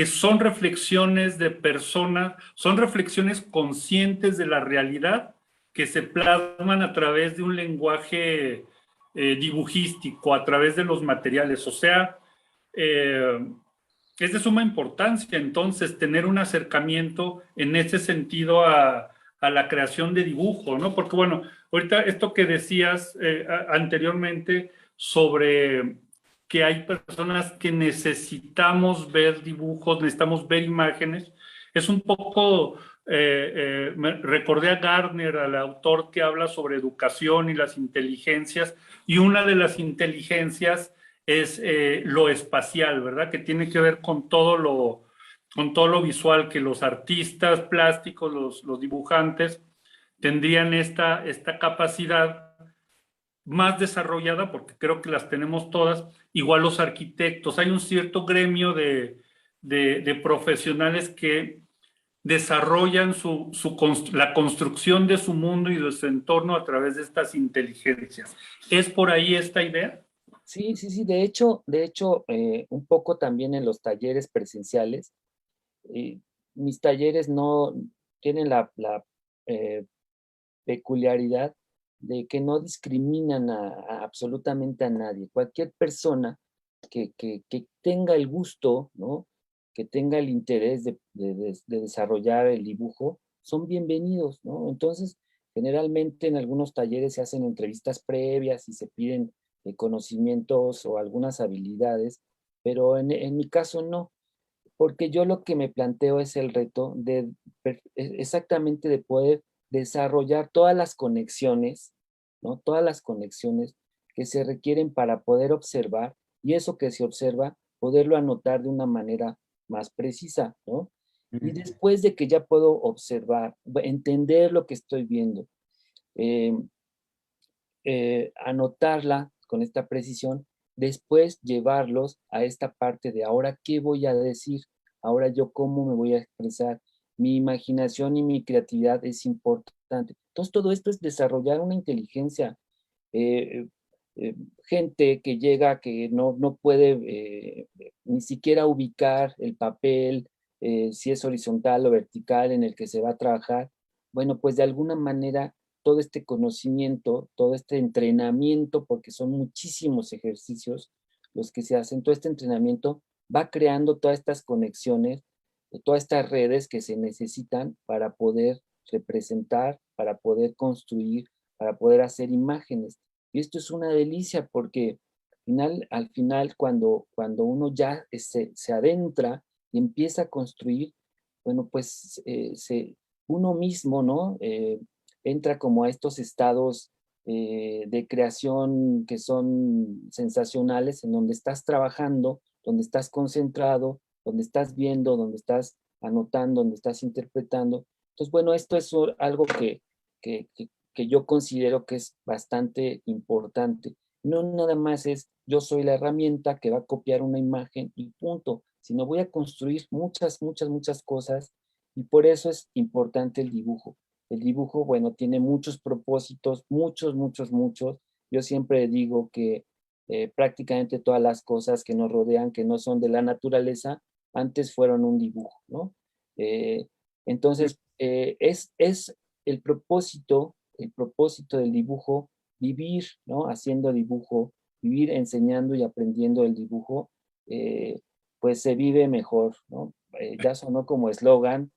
Speaker 3: son reflexiones de personas, son reflexiones conscientes de la realidad que se plasman a través de un lenguaje dibujístico, a través de los materiales. O sea, es de suma importancia entonces tener un acercamiento en ese sentido a la creación de dibujo, ¿no? Porque bueno, ahorita esto que decías anteriormente sobre que hay personas que necesitamos ver dibujos, necesitamos ver imágenes, es un poco, recordé a Gardner, al autor que habla sobre educación y las inteligencias, y una de las inteligencias es lo espacial, ¿verdad? Que tiene que ver con todo lo visual, que los artistas plásticos, los dibujantes, tendrían esta capacidad más desarrollada, porque creo que las tenemos todas, igual los arquitectos. Hay un cierto gremio de profesionales que desarrollan la construcción de su mundo y de su entorno a través de estas inteligencias. ¿Es por ahí esta idea?
Speaker 4: Sí, sí, sí. De hecho, un poco también en los talleres presenciales. Mis talleres no tienen la peculiaridad de que no discriminan a absolutamente a nadie. Cualquier persona que tenga el gusto, ¿no? Que tenga el interés de desarrollar el dibujo, son bienvenidos, ¿no? Entonces, generalmente en algunos talleres se hacen entrevistas previas y se piden conocimientos o algunas habilidades, pero en mi caso no, porque yo lo que me planteo es el reto de exactamente de poder desarrollar todas las conexiones, ¿no? Todas las conexiones que se requieren para poder observar, y eso que se observa, poderlo anotar de una manera más precisa, ¿no? Y después de que ya puedo observar, entender lo que estoy viendo, anotarla con esta precisión, después llevarlos a esta parte de ahora qué voy a decir, ahora yo cómo me voy a expresar, mi imaginación y mi creatividad es importante. Entonces todo esto es desarrollar una inteligencia. Gente que llega que no puede ni siquiera ubicar el papel, si es horizontal o vertical en el que se va a trabajar, bueno, pues de alguna manera todo este conocimiento, todo este entrenamiento, porque son muchísimos ejercicios los que se hacen, todo este entrenamiento va creando todas estas conexiones, todas estas redes que se necesitan para poder representar, para poder construir, para poder hacer imágenes. Y esto es una delicia porque al final cuando uno ya se adentra y empieza a construir, bueno, pues uno mismo, ¿no? Entra como a estos estados de creación que son sensacionales, en donde estás trabajando, donde estás concentrado, donde estás viendo, donde estás anotando, donde estás interpretando. Entonces, bueno, esto es algo que yo considero que es bastante importante. No nada más es yo soy la herramienta que va a copiar una imagen y punto, sino voy a construir muchas, muchas, muchas cosas, y por eso es importante el dibujo. El dibujo, bueno, tiene muchos propósitos, muchos, muchos, muchos. Yo siempre digo que prácticamente todas las cosas que nos rodean, que no son de la naturaleza, antes fueron un dibujo, ¿no? Entonces, es el propósito del dibujo, vivir, ¿no? Haciendo dibujo, vivir enseñando y aprendiendo el dibujo, pues se vive mejor, ¿no? Ya sonó como eslogan.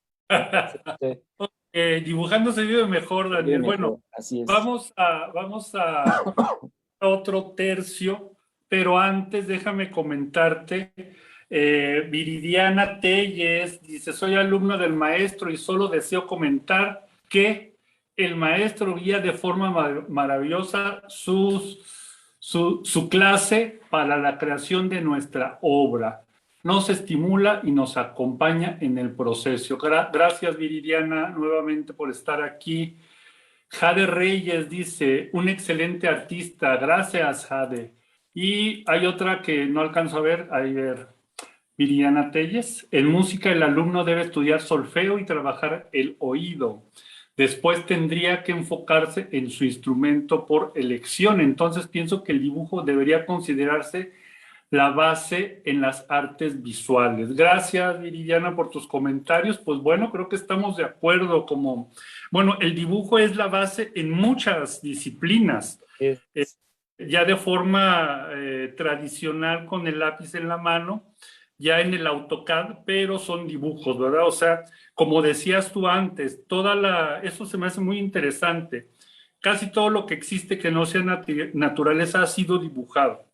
Speaker 3: Dibujando se vive mejor, Daniel. Bueno,
Speaker 4: así es.
Speaker 3: Vamos a otro tercio, pero antes déjame comentarte. Viridiana Telles dice: soy alumno del maestro y solo deseo comentar que el maestro guía de forma maravillosa su clase para la creación de nuestra obra. Nos estimula y nos acompaña en el proceso. Gracias, Viridiana, nuevamente por estar aquí. Jade Reyes dice: un excelente artista. Gracias, Jade. Y hay otra que no alcanzo a ver. Ahí ver. Viridiana Telles: en música el alumno debe estudiar solfeo y trabajar el oído. Después tendría que enfocarse en su instrumento por elección. Entonces pienso que el dibujo debería considerarse la base en las artes visuales. Gracias, Viridiana, por tus comentarios. Pues bueno, creo que estamos de acuerdo. Bueno, el dibujo es la base en muchas disciplinas. Ya de forma tradicional, con el lápiz en la mano, ya en el AutoCAD, pero son dibujos, ¿verdad? O sea, como decías tú antes, eso se me hace muy interesante. Casi todo lo que existe que no sea naturaleza ha sido dibujado.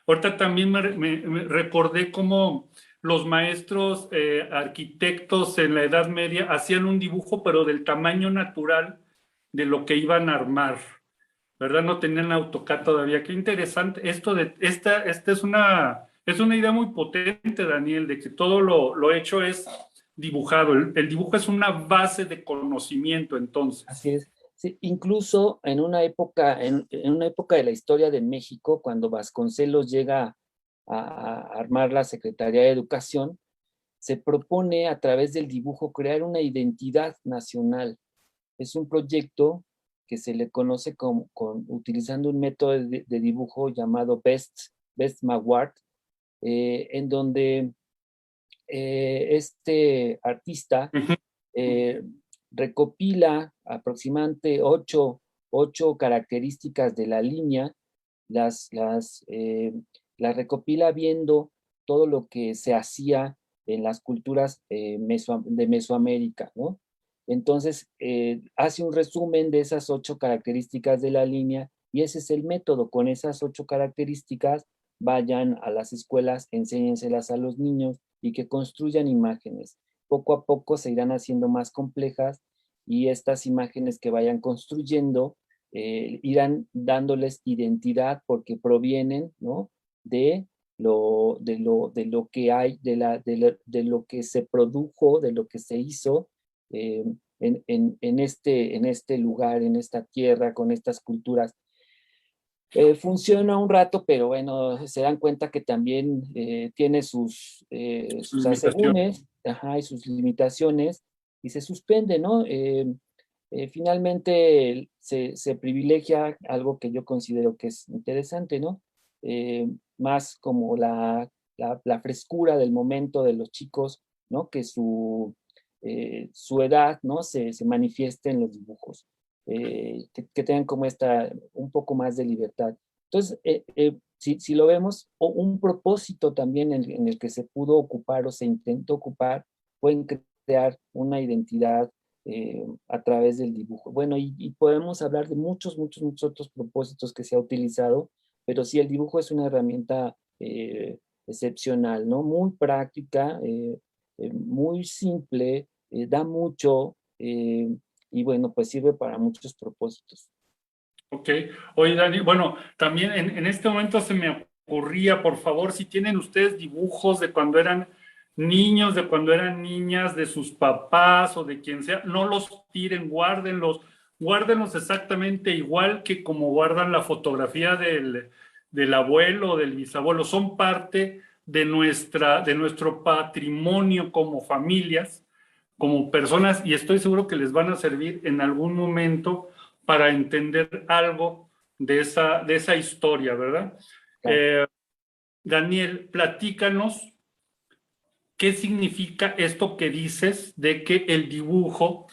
Speaker 3: Ahorita también me recordé cómo los maestros arquitectos en la Edad Media hacían un dibujo, pero del tamaño natural de lo que iban a armar, ¿verdad? No tenían AutoCAD todavía. Qué interesante. Esta es una idea muy potente, Daniel, de que todo lo hecho es dibujado. El dibujo es una base de conocimiento, entonces.
Speaker 4: Así es. Sí, incluso en una época de la historia de México, cuando Vasconcelos llega a armar la Secretaría de Educación, se propone a través del dibujo crear una identidad nacional. Es un proyecto que se le conoce utilizando un método de dibujo llamado Best Maward, en donde este artista
Speaker 3: Ujú.
Speaker 4: eh, recopila aproximadamente ocho características de la línea, las, las, eh, las recopila viendo todo lo que se hacía en las culturas de Mesoamérica, ¿no? Entonces, hace un resumen de esas 8 características de la línea y ese es el método. Con esas 8 características, vayan a las escuelas, enséñenselas a los niños y que construyan imágenes. Poco a poco se irán haciendo más complejas y estas imágenes que vayan construyendo irán dándoles identidad porque provienen, ¿no? De lo que hay, de lo que se produjo, de lo que se hizo eh, en este lugar, en esta tierra, con estas culturas. Funciona un rato, pero bueno, se dan cuenta que también tiene sus
Speaker 3: Limitación.
Speaker 4: asegúnes, ajá, y sus limitaciones, y se suspende, ¿no? Finalmente se privilegia algo que yo considero que es interesante, ¿no? Más como la frescura del momento de los chicos, ¿no? Que su edad, ¿no? Se manifieste en los dibujos. Que tengan como un poco más de libertad. Entonces, si lo vemos, un propósito también en el que se pudo ocupar o se intentó ocupar, pueden crear una identidad a través del dibujo. Bueno, y podemos hablar de muchos otros propósitos que se ha utilizado, pero sí, el dibujo es una herramienta excepcional, ¿no? Muy práctica, muy simple, da mucho, y bueno, pues sirve para muchos propósitos.
Speaker 3: Ok. Oye, Dani, bueno, también en este momento se me ocurría, por favor, si tienen ustedes dibujos de cuando eran niños, de cuando eran niñas, de sus papás o de quien sea, no los tiren, guárdenlos exactamente igual que como guardan la fotografía del abuelo o del bisabuelo. Son parte de nuestro patrimonio como familias, como personas, y estoy seguro que les van a servir en algún momento para entender algo de esa historia, ¿verdad?
Speaker 4: Claro.
Speaker 3: Daniel, platícanos qué significa esto que dices de que el dibujo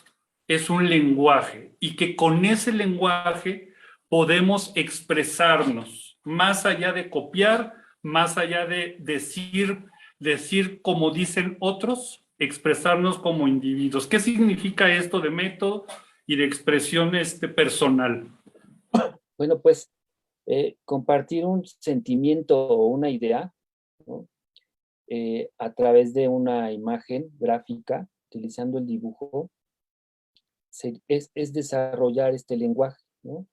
Speaker 3: es un lenguaje y que con ese lenguaje podemos expresarnos más allá de copiar, más allá de decir como dicen otros, expresarnos como individuos. ¿Qué significa esto de método y de expresión personal?
Speaker 4: Bueno, pues compartir un sentimiento o una idea, ¿no? A través de una imagen gráfica, utilizando el dibujo, es desarrollar este lenguaje, ¿no?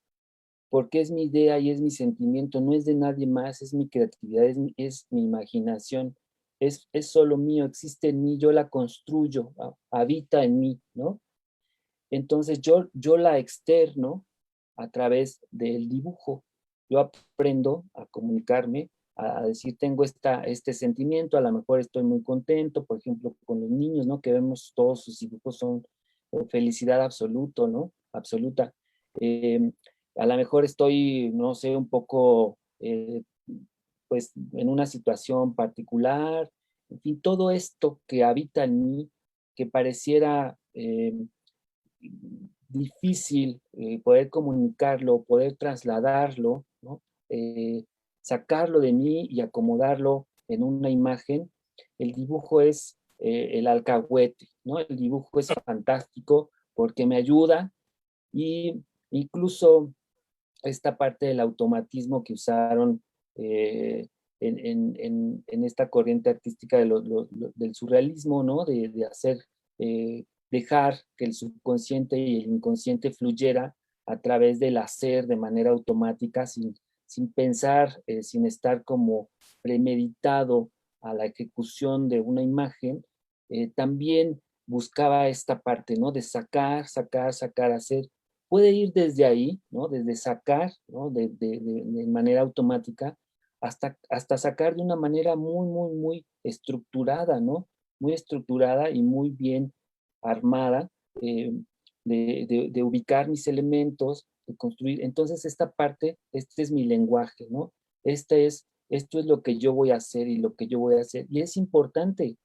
Speaker 4: Porque es mi idea y es mi sentimiento, no es de nadie más, es mi creatividad, es mi imaginación, es solo mío, existe en mí, yo la construyo, habita en mí, ¿no? Entonces yo la externo a través del dibujo. Yo aprendo a comunicarme, a decir, tengo este sentimiento, a lo mejor estoy muy contento, por ejemplo, con los niños, ¿no? Que vemos todos sus dibujos son felicidad absoluta, ¿no? Absoluta. Eh, a lo mejor estoy, no sé, un poco, pues, en una situación particular, en fin, todo esto que habita en mí, que pareciera difícil poder comunicarlo, poder trasladarlo, ¿no? Sacarlo de mí y acomodarlo en una imagen. El dibujo es el alcahuete, ¿no? El dibujo es fantástico porque me ayuda y incluso esta parte del automatismo que usaron en esta corriente artística del surrealismo, ¿no? De hacer, dejar que el subconsciente y el inconsciente fluyera a través del hacer de manera automática, sin pensar, sin estar como premeditado a la ejecución de una imagen, también buscaba esta parte, ¿no? De sacar, hacer puede ir desde ahí, ¿no? Desde sacar, ¿no? De manera automática, hasta sacar de una manera muy, muy, muy estructurada, ¿no? Muy estructurada y muy bien armada, de ubicar mis elementos, de construir. Entonces, esta parte, este es mi lenguaje, ¿no? Esto es lo que yo voy a hacer y lo que yo voy a hacer. Y es importante,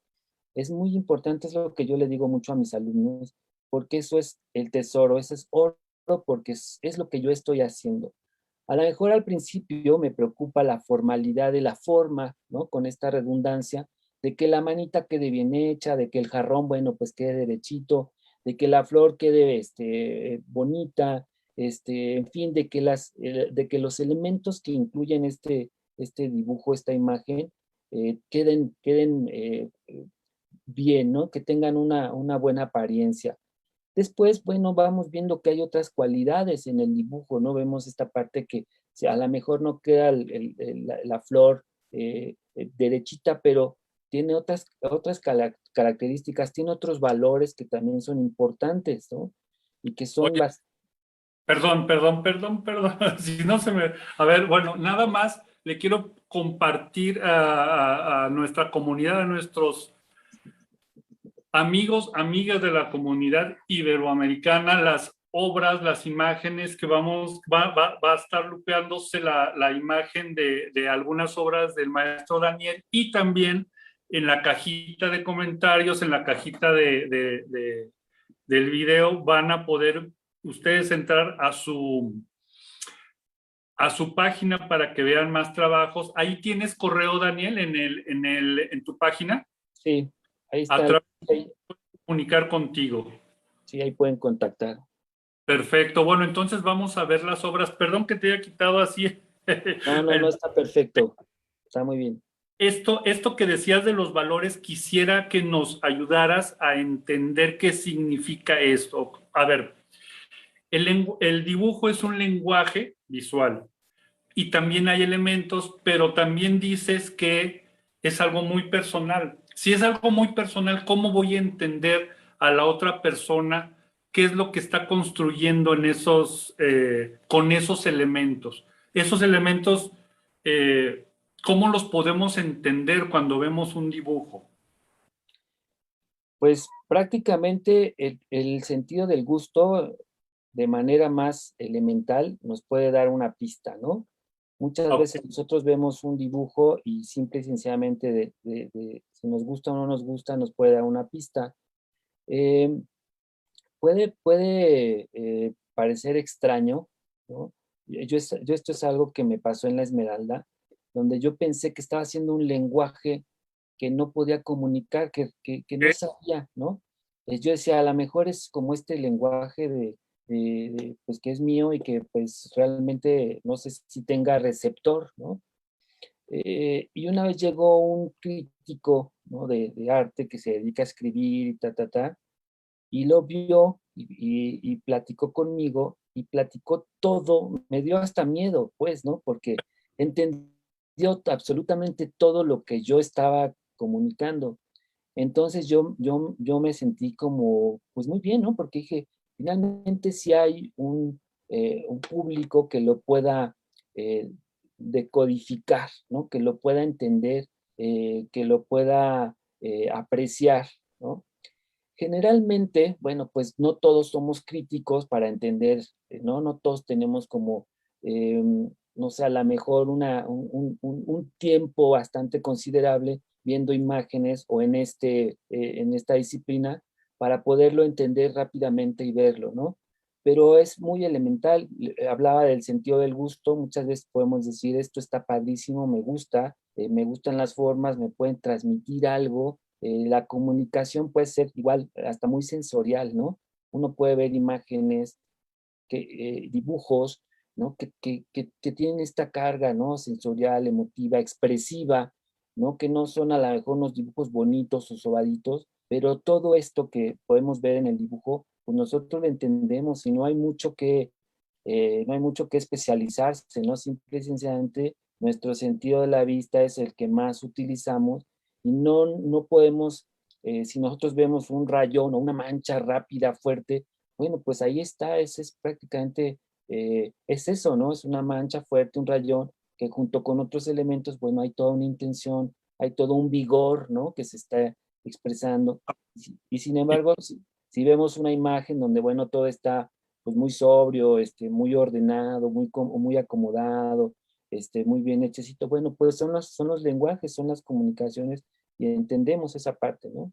Speaker 4: es muy importante, es lo que yo le digo mucho a mis alumnos, porque eso es el tesoro, eso es oro, porque es lo que yo estoy haciendo. A lo mejor al principio me preocupa la formalidad de la forma, ¿no? Con esta redundancia, de que la manita quede bien hecha, de que el jarrón, bueno, pues quede derechito, de que la flor quede bonita, en fin, de que los elementos que incluyen este dibujo, esta imagen, queden bien, ¿no? Que tengan una buena apariencia. Después, bueno, vamos viendo que hay otras cualidades en el dibujo, ¿no? Vemos esta parte que a lo mejor no queda la flor derechita, pero tiene otras características, tiene otros valores que también son importantes, ¿no? Y que son
Speaker 3: Oye, perdón. Si no se me... A ver, bueno, nada más le quiero compartir a nuestra comunidad, a nuestros amigos, amigas de la comunidad iberoamericana, las obras, las imágenes que va a estar lupeándose la imagen de algunas obras del maestro Daniel, y también en la cajita de comentarios, en la cajita del video, van a poder ustedes entrar a su página para que vean más trabajos. Ahí tienes correo, Daniel, en tu página.
Speaker 4: Sí, ahí
Speaker 3: A
Speaker 4: está.
Speaker 3: través de comunicar contigo.
Speaker 4: Sí, ahí pueden contactar.
Speaker 3: Perfecto. Bueno, entonces vamos a ver las obras. Perdón que te haya quitado así.
Speaker 4: No, está perfecto. Está muy bien.
Speaker 3: Esto que decías de los valores, quisiera que nos ayudaras a entender qué significa esto. A ver, el dibujo es un lenguaje visual y también hay elementos, pero también dices que es algo muy personal. Si es algo muy personal, ¿cómo voy a entender a la otra persona qué es lo que está construyendo con esos elementos? Esos elementos, ¿cómo los podemos entender cuando vemos un dibujo?
Speaker 4: Pues prácticamente el sentido del gusto de manera más elemental nos puede dar una pista, ¿no? Muchas
Speaker 3: Ok.
Speaker 4: veces nosotros vemos un dibujo y simple y sencillamente de si nos gusta o no nos gusta nos puede dar una pista. Eh, puede parecer extraño, ¿no? Esto es algo que me pasó en la Esmeralda, donde yo pensé que estaba haciendo un lenguaje que no podía comunicar, que no sabía, ¿no? Yo decía, a lo mejor es como este lenguaje pues que es mío y que pues realmente no sé si tenga receptor, ¿no? Y una vez llegó un crítico, ¿no? de arte que se dedica a escribir y y lo vio y platicó conmigo y platicó todo, me dio hasta miedo, pues, ¿no? Porque entendió absolutamente todo lo que yo estaba comunicando. Entonces yo me sentí como, pues muy bien, ¿no? Porque dije, finalmente si hay un público que lo pueda eh, decodificar, ¿no? Que lo pueda entender, que lo pueda apreciar, ¿no? Generalmente, bueno, pues no todos somos críticos para entender, ¿no? No todos tenemos como, no sé, a lo mejor un tiempo bastante considerable viendo imágenes o en esta disciplina para poderlo entender rápidamente y verlo, ¿no? Pero es muy elemental. Hablaba del sentido del gusto. Muchas veces podemos decir, esto está padrísimo, me gustan las formas, me pueden transmitir algo. La comunicación puede ser igual, hasta muy sensorial, ¿no? Uno puede ver imágenes, dibujos, ¿no? Que tienen esta carga, ¿no? Sensorial, emotiva, expresiva, ¿no? Que no son a lo mejor unos dibujos bonitos o sobaditos, pero todo esto que podemos ver en el dibujo, pues nosotros lo entendemos y no hay mucho que especializarse, ¿no? Simple y sencillamente nuestro sentido de la vista es el que más utilizamos y no podemos, si nosotros vemos un rayón o una mancha rápida, fuerte, Bueno, pues ahí está, ese es prácticamente, es eso, ¿no? Es una mancha fuerte, un rayón, que junto con otros elementos, bueno, hay toda una intención, hay todo un vigor, ¿no? Que se está expresando. Y sin embargo, si vemos una imagen donde, bueno, todo está pues muy sobrio, muy ordenado, muy acomodado, muy bien hechecito, bueno, pues son los lenguajes, son las comunicaciones y entendemos esa parte, ¿no?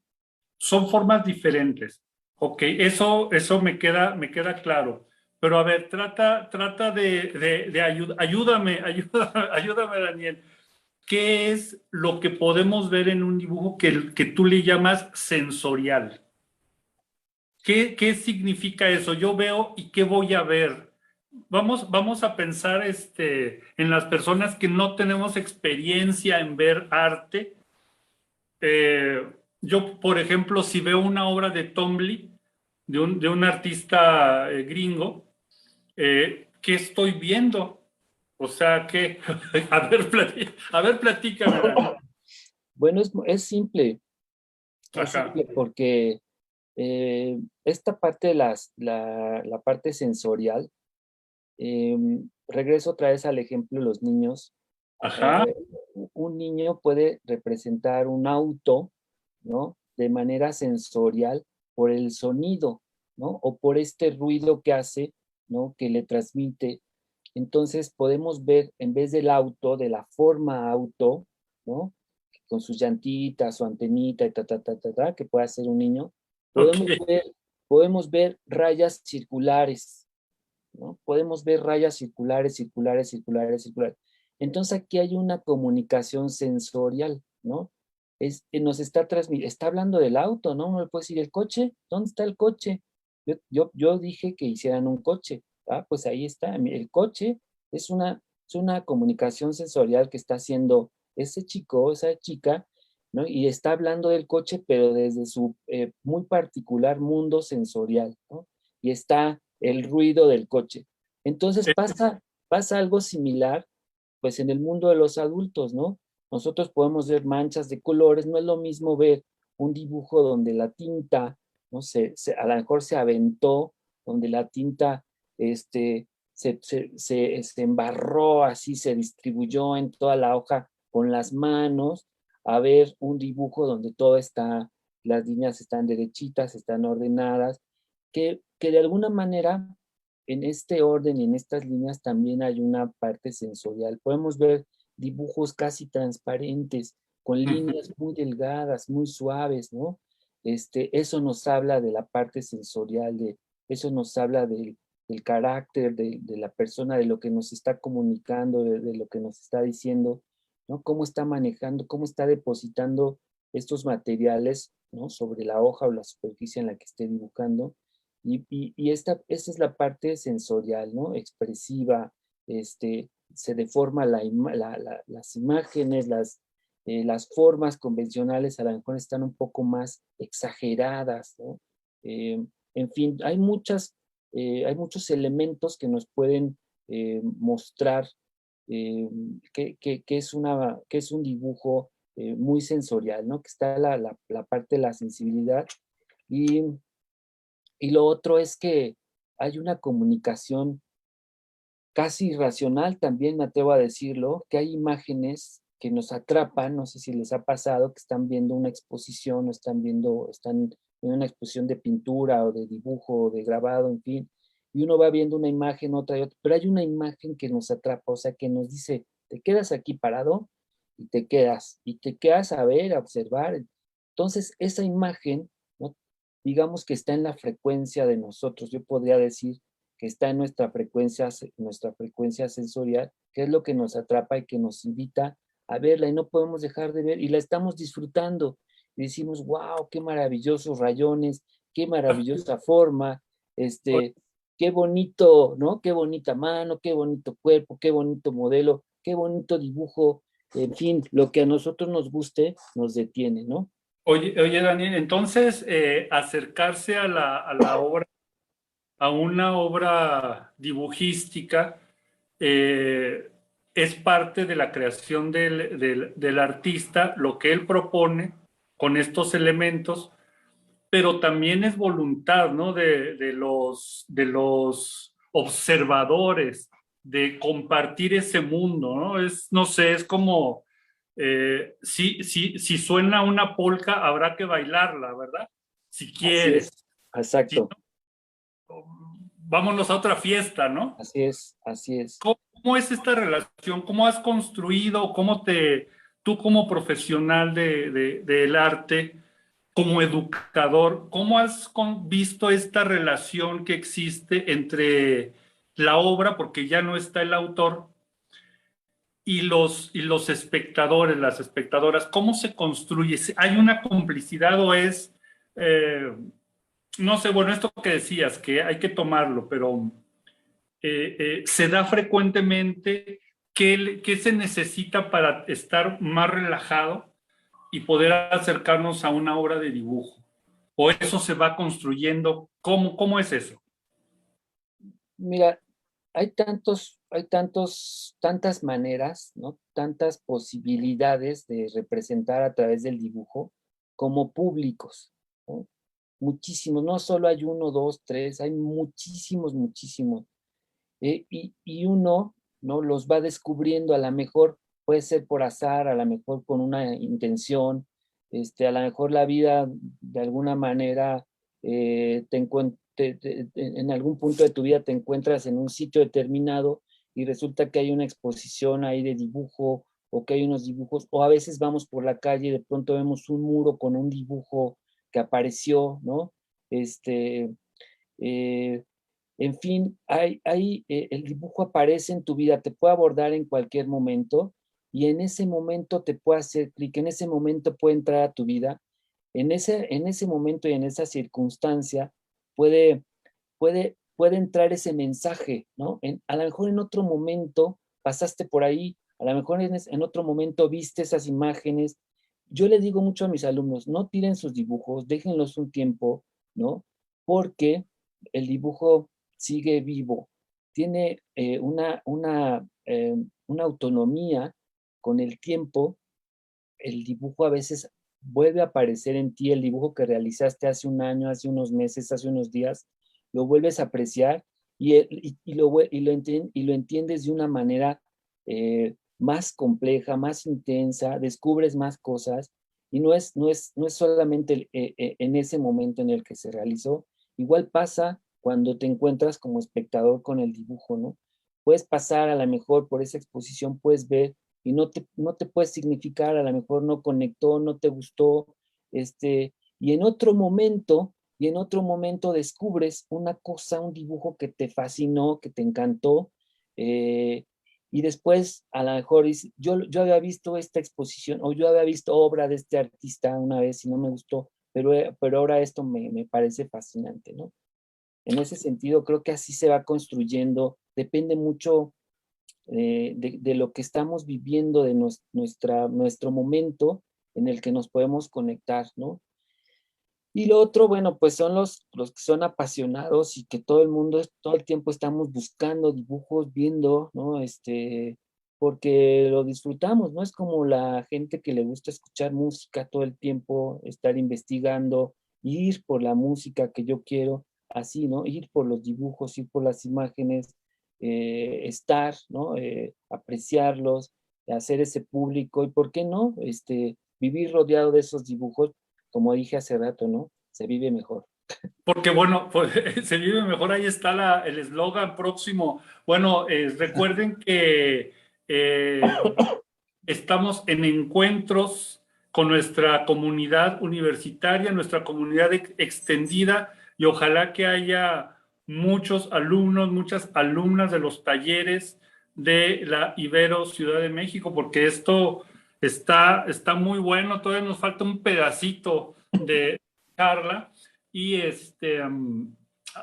Speaker 3: Son formas diferentes. Ok, eso me queda claro. Pero a ver, trata de ayúdame, Daniel. ¿Qué es lo que podemos ver en un dibujo que tú le llamas sensorial? ¿Qué significa eso? Yo veo y ¿qué voy a ver? Vamos a pensar en las personas que no tenemos experiencia en ver arte. Yo, por ejemplo, si veo una obra de Tombly, de un artista gringo, ¿qué estoy viendo? O sea, ¿qué? A ver, platícame, Dani.
Speaker 4: Bueno, es
Speaker 3: Ajá,
Speaker 4: simple porque esta parte de la parte sensorial, regreso otra vez al ejemplo de los niños.
Speaker 3: ajá.
Speaker 4: Un niño puede representar un auto, ¿no? De manera sensorial por el sonido, ¿no? O por este ruido que hace, ¿no? Que le transmite. Entonces podemos ver, en vez del auto, de la forma auto, ¿no? Con sus llantitas, su antenita, y que puede hacer un niño,
Speaker 3: Ok.
Speaker 4: podemos ver, podemos ver rayas circulares, ¿no? Podemos ver rayas circulares, circulares, circulares, circulares. Entonces aquí hay una comunicación sensorial, ¿no? Nos está transmitiendo, está hablando del auto, ¿no? Uno le puede decir, ¿el coche? ¿Dónde está el coche? Yo dije que hicieran un coche. Ah, pues ahí está. El coche es una comunicación sensorial que está haciendo ese chico, esa chica, ¿no? Y está hablando del coche, pero desde su muy particular mundo sensorial, ¿no? Y está el ruido del coche. Entonces pasa algo similar, pues en el mundo de los adultos, ¿no? Nosotros podemos ver manchas de colores, no es lo mismo ver un dibujo donde la tinta, ¿no? A lo mejor se aventó, donde la tinta, se embarró, así se distribuyó en toda la hoja con las manos, a ver un dibujo donde todo está, las líneas están derechitas, están ordenadas, que de alguna manera en este orden y en estas líneas también hay una parte sensorial. Podemos ver dibujos casi transparentes, con líneas muy delgadas, muy suaves, ¿no? Eso nos habla de la parte sensorial, eso nos habla del carácter de la persona, de lo que nos está comunicando, de lo que nos está diciendo, ¿no? Cómo está manejando, cómo está depositando estos materiales, ¿no? Sobre la hoja o la superficie en la que esté dibujando. Y esta es la parte sensorial, ¿no? Expresiva, se deforma las imágenes, las formas convencionales a lo mejor están un poco más exageradas, ¿no? En fin, hay muchos elementos que nos pueden mostrar que es un dibujo muy sensorial, ¿no? Que está la parte de la sensibilidad y, y lo otro es que hay una comunicación casi irracional también, me atrevo a decirlo, que hay imágenes que nos atrapan, no sé si les ha pasado, que están viendo una exposición o están en una exposición de pintura o de dibujo o de grabado, en fin, y uno va viendo una imagen, otra y otra, pero hay una imagen que nos atrapa, o sea, que nos dice, te quedas aquí parado y te quedas a ver, a observar. Entonces, esa imagen, ¿no? Digamos que está en la frecuencia de nosotros, yo podría decir que está en nuestra frecuencia sensorial, que es lo que nos atrapa y que nos invita a verla y no podemos dejar de ver y la estamos disfrutando y decimos, wow, qué maravillosos rayones, qué maravillosa forma, qué bonito, ¿no? Qué bonita mano, qué bonito cuerpo, qué bonito modelo, qué bonito dibujo, en fin, lo que a nosotros nos guste nos detiene, ¿no?
Speaker 3: Oye, Daniel, entonces acercarse a la obra, a una obra dibujística, eh, es parte de la creación del artista, lo que él propone con estos elementos, pero también es voluntad, ¿no? De los observadores, de compartir ese mundo, ¿no? No sé, es como, si suena una polca, habrá que bailarla, ¿verdad? Si
Speaker 4: Así es,
Speaker 3: quieres. Si
Speaker 4: exacto.
Speaker 3: no, vámonos a otra fiesta, ¿no?
Speaker 4: Así es, así es.
Speaker 3: ¿Cómo es esta relación? ¿Cómo has construido? Tú como profesional del arte, como educador, cómo has visto esta relación que existe entre la obra, porque ya no está el autor, y los espectadores, las espectadoras? ¿Cómo se construye? ¿Hay una complicidad o es, no sé, bueno, esto que decías, que hay que tomarlo, pero se da frecuentemente? ¿Qué se necesita para estar más relajado y poder acercarnos a una obra de dibujo? ¿O eso se va construyendo? ¿Cómo es eso?
Speaker 4: Mira, tantas maneras, ¿no? Tantas posibilidades de representar a través del dibujo como públicos, ¿no? Muchísimos, no solo hay uno, dos, tres, hay muchísimos, muchísimos. Y uno, ¿no? Los va descubriendo, a lo mejor puede ser por azar, a lo mejor con una intención, a lo mejor la vida de alguna manera en algún punto de tu vida te encuentras en un sitio determinado y resulta que hay una exposición ahí de dibujo o que hay unos dibujos, o a veces vamos por la calle y de pronto vemos un muro con un dibujo que apareció, ¿no? Eh, en fin, el dibujo aparece en tu vida, te puede abordar en cualquier momento y en ese momento te puede hacer clic, en ese momento puede entrar a tu vida, en ese momento y en esa circunstancia puede, puede entrar ese mensaje, ¿no? A lo mejor en otro momento pasaste por ahí, a lo mejor en otro momento viste esas imágenes. Yo le digo mucho a mis alumnos, no tiren sus dibujos, déjenlos un tiempo, ¿no? Porque el dibujo sigue vivo, tiene una autonomía con el tiempo. El dibujo a veces vuelve a aparecer en ti, el dibujo que realizaste hace un año, hace unos meses, hace unos días, lo vuelves a apreciar y lo entiendes de una manera más compleja, más intensa, descubres más cosas y no es solamente en ese momento en el que se realizó. Igual pasa cuando te encuentras como espectador con el dibujo, ¿no? Puedes pasar a lo mejor por esa exposición, puedes ver y no te puede significar, a lo mejor no conectó, no te gustó, y en otro momento descubres una cosa, un dibujo que te fascinó, que te encantó, y después a lo mejor yo había visto esta exposición o yo había visto obra de este artista una vez y no me gustó, pero ahora esto me parece fascinante, ¿no? En ese sentido, creo que así se va construyendo, depende mucho de lo que estamos viviendo, de nuestro momento en el que nos podemos conectar, ¿no? Y lo otro, bueno, pues son los que son apasionados y que todo el tiempo estamos buscando dibujos, viendo, ¿no? Porque lo disfrutamos, ¿no? Es como la gente que le gusta escuchar música todo el tiempo, estar investigando, ir por la música que yo quiero, así, ¿no? Ir por los dibujos, ir por las imágenes, estar, ¿no? Apreciarlos, hacer ese público y, ¿por qué no? Vivir rodeado de esos dibujos, como dije hace rato, ¿no? Se vive mejor.
Speaker 3: Porque bueno, pues, se vive mejor, ahí está el eslogan próximo. Bueno, recuerden que estamos en encuentros con nuestra comunidad universitaria, nuestra comunidad extendida, y ojalá que haya muchos alumnos, muchas alumnas de los talleres de la Ibero Ciudad de México, porque esto está muy bueno. Todavía nos falta un pedacito de charla y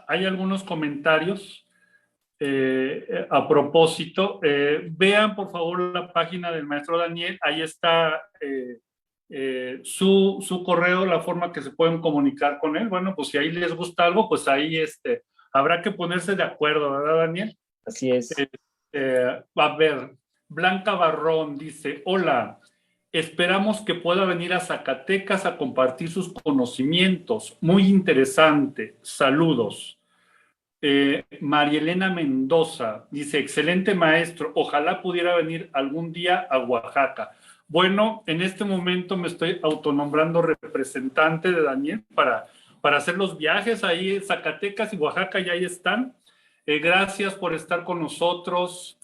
Speaker 3: hay algunos comentarios a propósito. Vean por favor la página del maestro Daniel, ahí está su correo, la forma que se pueden comunicar con él. Bueno, pues si ahí les gusta algo, pues ahí habrá que ponerse de acuerdo, ¿verdad, Daniel?
Speaker 4: Así es.
Speaker 3: A ver, Blanca Barrón dice: hola, Esperamos que pueda venir a Zacatecas a compartir sus conocimientos. Muy interesante. Saludos. María Elena Mendoza dice, excelente maestro, ojalá pudiera venir algún día a Oaxaca. Bueno, en este momento me estoy autonombrando representante de Daniel para hacer los viajes ahí. Zacatecas y Oaxaca ya ahí están. Gracias por estar con nosotros.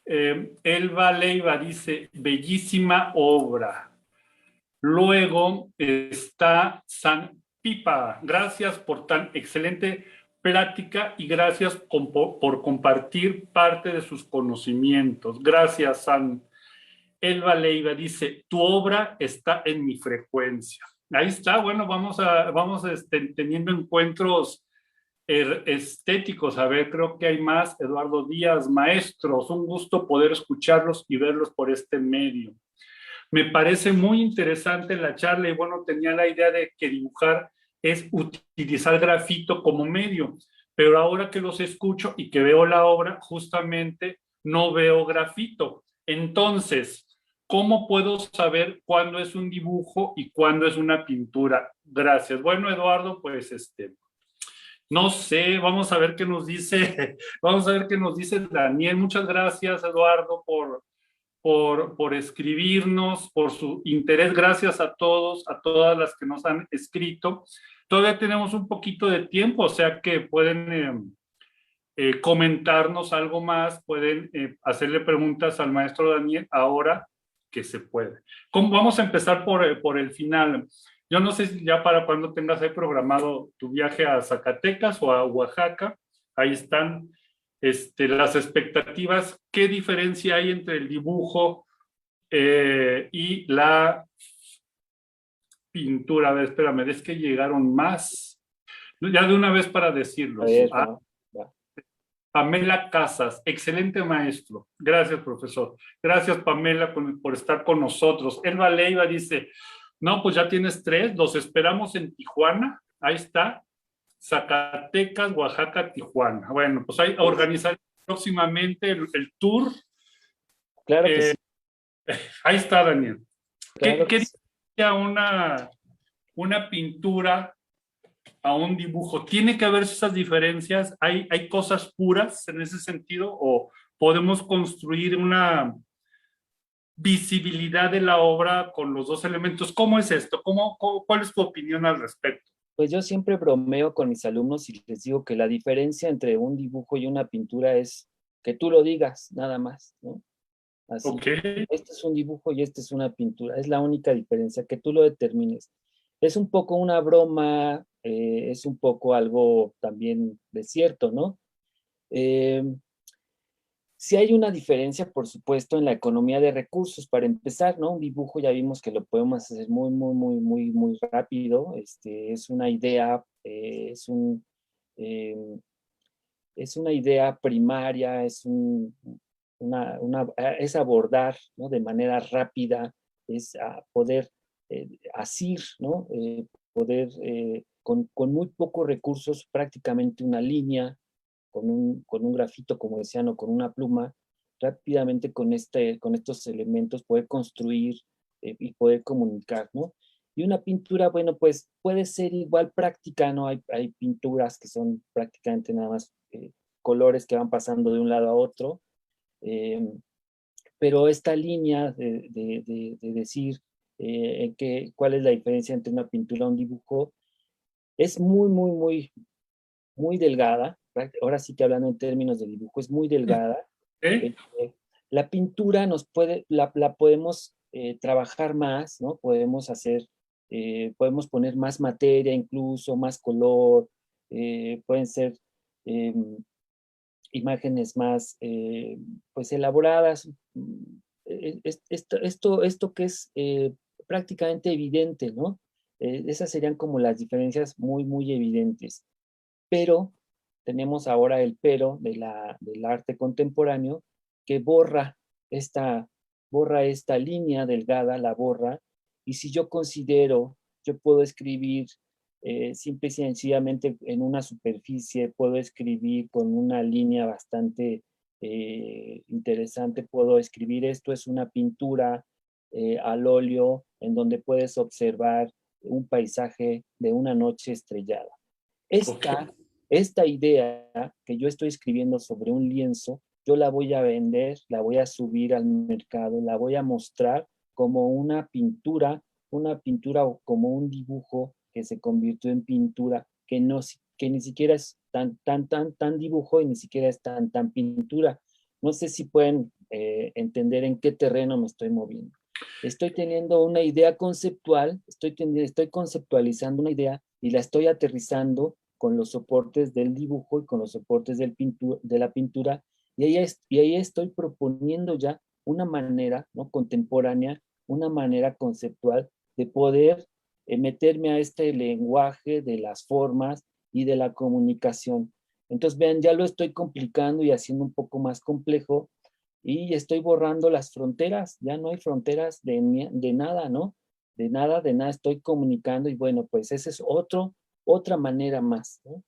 Speaker 3: Elba Leiva dice, bellísima obra. Luego está San Pipa, gracias por tan excelente plática y gracias por compartir parte de sus conocimientos. Gracias, San. Elba Leiva dice, tu obra está en mi frecuencia. Ahí está, bueno, vamos teniendo encuentros estéticos. A ver, creo que hay más. Eduardo Díaz, maestros, un gusto poder escucharlos y verlos por este medio. Me parece muy interesante la charla y bueno, tenía la idea de que dibujar es utilizar grafito como medio, pero ahora que los escucho y que veo la obra, justamente no veo grafito. Entonces, ¿cómo puedo saber cuándo es un dibujo y cuándo es una pintura? Gracias. Bueno, Eduardo, pues no sé, vamos a ver qué nos dice, vamos a ver qué nos dice Daniel. Muchas gracias, Eduardo, por escribirnos, por su interés. Gracias a todos, a todas las que nos han escrito. Todavía tenemos un poquito de tiempo, o sea que pueden comentarnos algo más, pueden hacerle preguntas al maestro Daniel ahora que se puede. Vamos a empezar por el final. Yo no sé si ya para cuando tengas ahí programado tu viaje a Zacatecas o a Oaxaca. Ahí están las expectativas. ¿Qué diferencia hay entre el dibujo y la pintura? A ver, espérame, es que llegaron más. Ya de una vez para decirlos.
Speaker 4: Ver, ¿no?
Speaker 3: Pamela Casas, excelente maestro. Gracias, profesor. Gracias, Pamela, por estar con nosotros. Elba Leiva dice, no, pues ya tienes 3, los esperamos en Tijuana. Ahí está. Zacatecas, Oaxaca, Tijuana. Bueno, pues ahí organizar próximamente el tour.
Speaker 4: Claro que sí.
Speaker 3: Ahí está, Daniel.
Speaker 4: Claro
Speaker 3: ¿Qué
Speaker 4: que sí.
Speaker 3: diría una pintura a un dibujo? ¿Tiene que haber esas diferencias? ¿Hay cosas puras en ese sentido? ¿O podemos construir una visibilidad de la obra con los dos elementos? ¿Cómo es esto? ¿Cuál es tu opinión al respecto?
Speaker 4: Pues yo siempre bromeo con mis alumnos y les digo que la diferencia entre un dibujo y una pintura es que tú lo digas, nada más, ¿no? Así,
Speaker 3: Okay.
Speaker 4: este es un dibujo y este es una pintura. Es la única diferencia, que tú lo determines. Es un poco una broma, es un poco algo también de cierto, ¿no? Sí hay una diferencia, por supuesto, en la economía de recursos. Para empezar, ¿no? Un dibujo ya vimos que lo podemos hacer muy rápido. Es una idea, eh, es una idea primaria, es abordar, ¿no? De manera rápida, es poder asir, ¿no? Poder con muy pocos recursos, prácticamente una línea, con un grafito, como decían, o con una pluma, rápidamente con estos elementos poder construir y poder comunicar, ¿no? Y una pintura, bueno, pues puede ser igual práctica, ¿no? Hay pinturas que son prácticamente nada más colores que van pasando de un lado a otro, eh, pero esta línea de decir cuál es la diferencia entre una pintura y un dibujo es muy delgada. Ahora sí que hablando en términos de dibujo, es muy delgada.
Speaker 3: ¿Eh?
Speaker 4: La pintura la podemos trabajar más, ¿no? Podemos poner más materia, incluso más color, pueden ser eh, imágenes más pues elaboradas. Esto que es prácticamente evidente, ¿no? Esas serían como las diferencias muy evidentes. Pero tenemos ahora el pero del arte contemporáneo que borra esta línea delgada, la borra, y si yo puedo escribir simple y sencillamente en una superficie, puedo escribir con una línea bastante interesante, puedo escribir esto es una pintura, al óleo, en donde puedes observar un paisaje de una noche estrellada. Esta idea que yo estoy escribiendo sobre un lienzo, yo la voy a vender, la voy a subir al mercado, la voy a mostrar como una pintura o como un dibujo que se convirtió en pintura, que ni siquiera es tan dibujo y ni siquiera es tan pintura. No sé si pueden entender en qué terreno me estoy moviendo. Estoy teniendo una idea conceptual, estoy conceptualizando una idea y la estoy aterrizando con los soportes del dibujo y con los soportes de la pintura, y ahí estoy proponiendo ya una manera, ¿no?, contemporánea, una manera conceptual de poder meterme a este lenguaje de las formas y de la comunicación. Entonces, vean, ya lo estoy complicando y haciendo un poco más complejo, y estoy borrando las fronteras, ya no hay fronteras de nada, ¿no? De nada estoy comunicando, y bueno, pues esa es otra manera más, ¿no?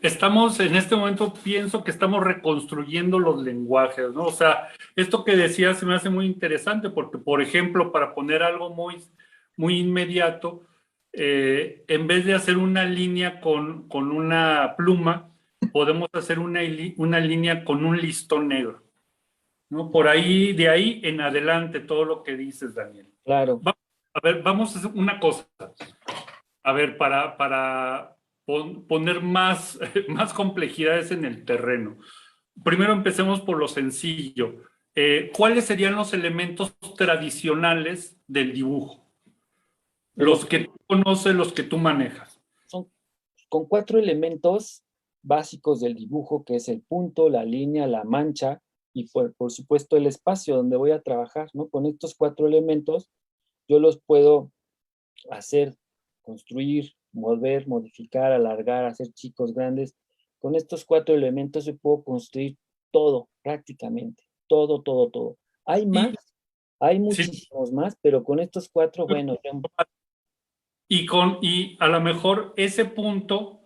Speaker 3: Estamos en este momento, pienso que estamos reconstruyendo los lenguajes, ¿no? O sea, esto que decías se me hace muy interesante porque, por ejemplo, para poner algo muy inmediato, en vez de hacer una línea con una pluma, podemos hacer una línea con un listón negro, ¿no? Por ahí, de ahí en adelante, todo lo que dices, Daniel.
Speaker 4: Claro.
Speaker 3: A ver, vamos a hacer una cosa. A ver, para poner más complejidades en el terreno. Primero empecemos por lo sencillo. ¿Cuáles serían los elementos tradicionales del dibujo? Los que tú conoces, los que tú manejas.
Speaker 4: Son con 4 elementos básicos del dibujo, que es el punto, la línea, la mancha y por supuesto el espacio donde voy a trabajar, ¿no? Con estos 4 elementos yo los puedo hacer, construir, mover, modificar, alargar, hacer chicos, grandes. Con estos 4 elementos yo puedo construir todo, prácticamente, todo. Hay más, hay muchísimos más, pero con estos 4, bueno.
Speaker 3: Y a lo mejor ese punto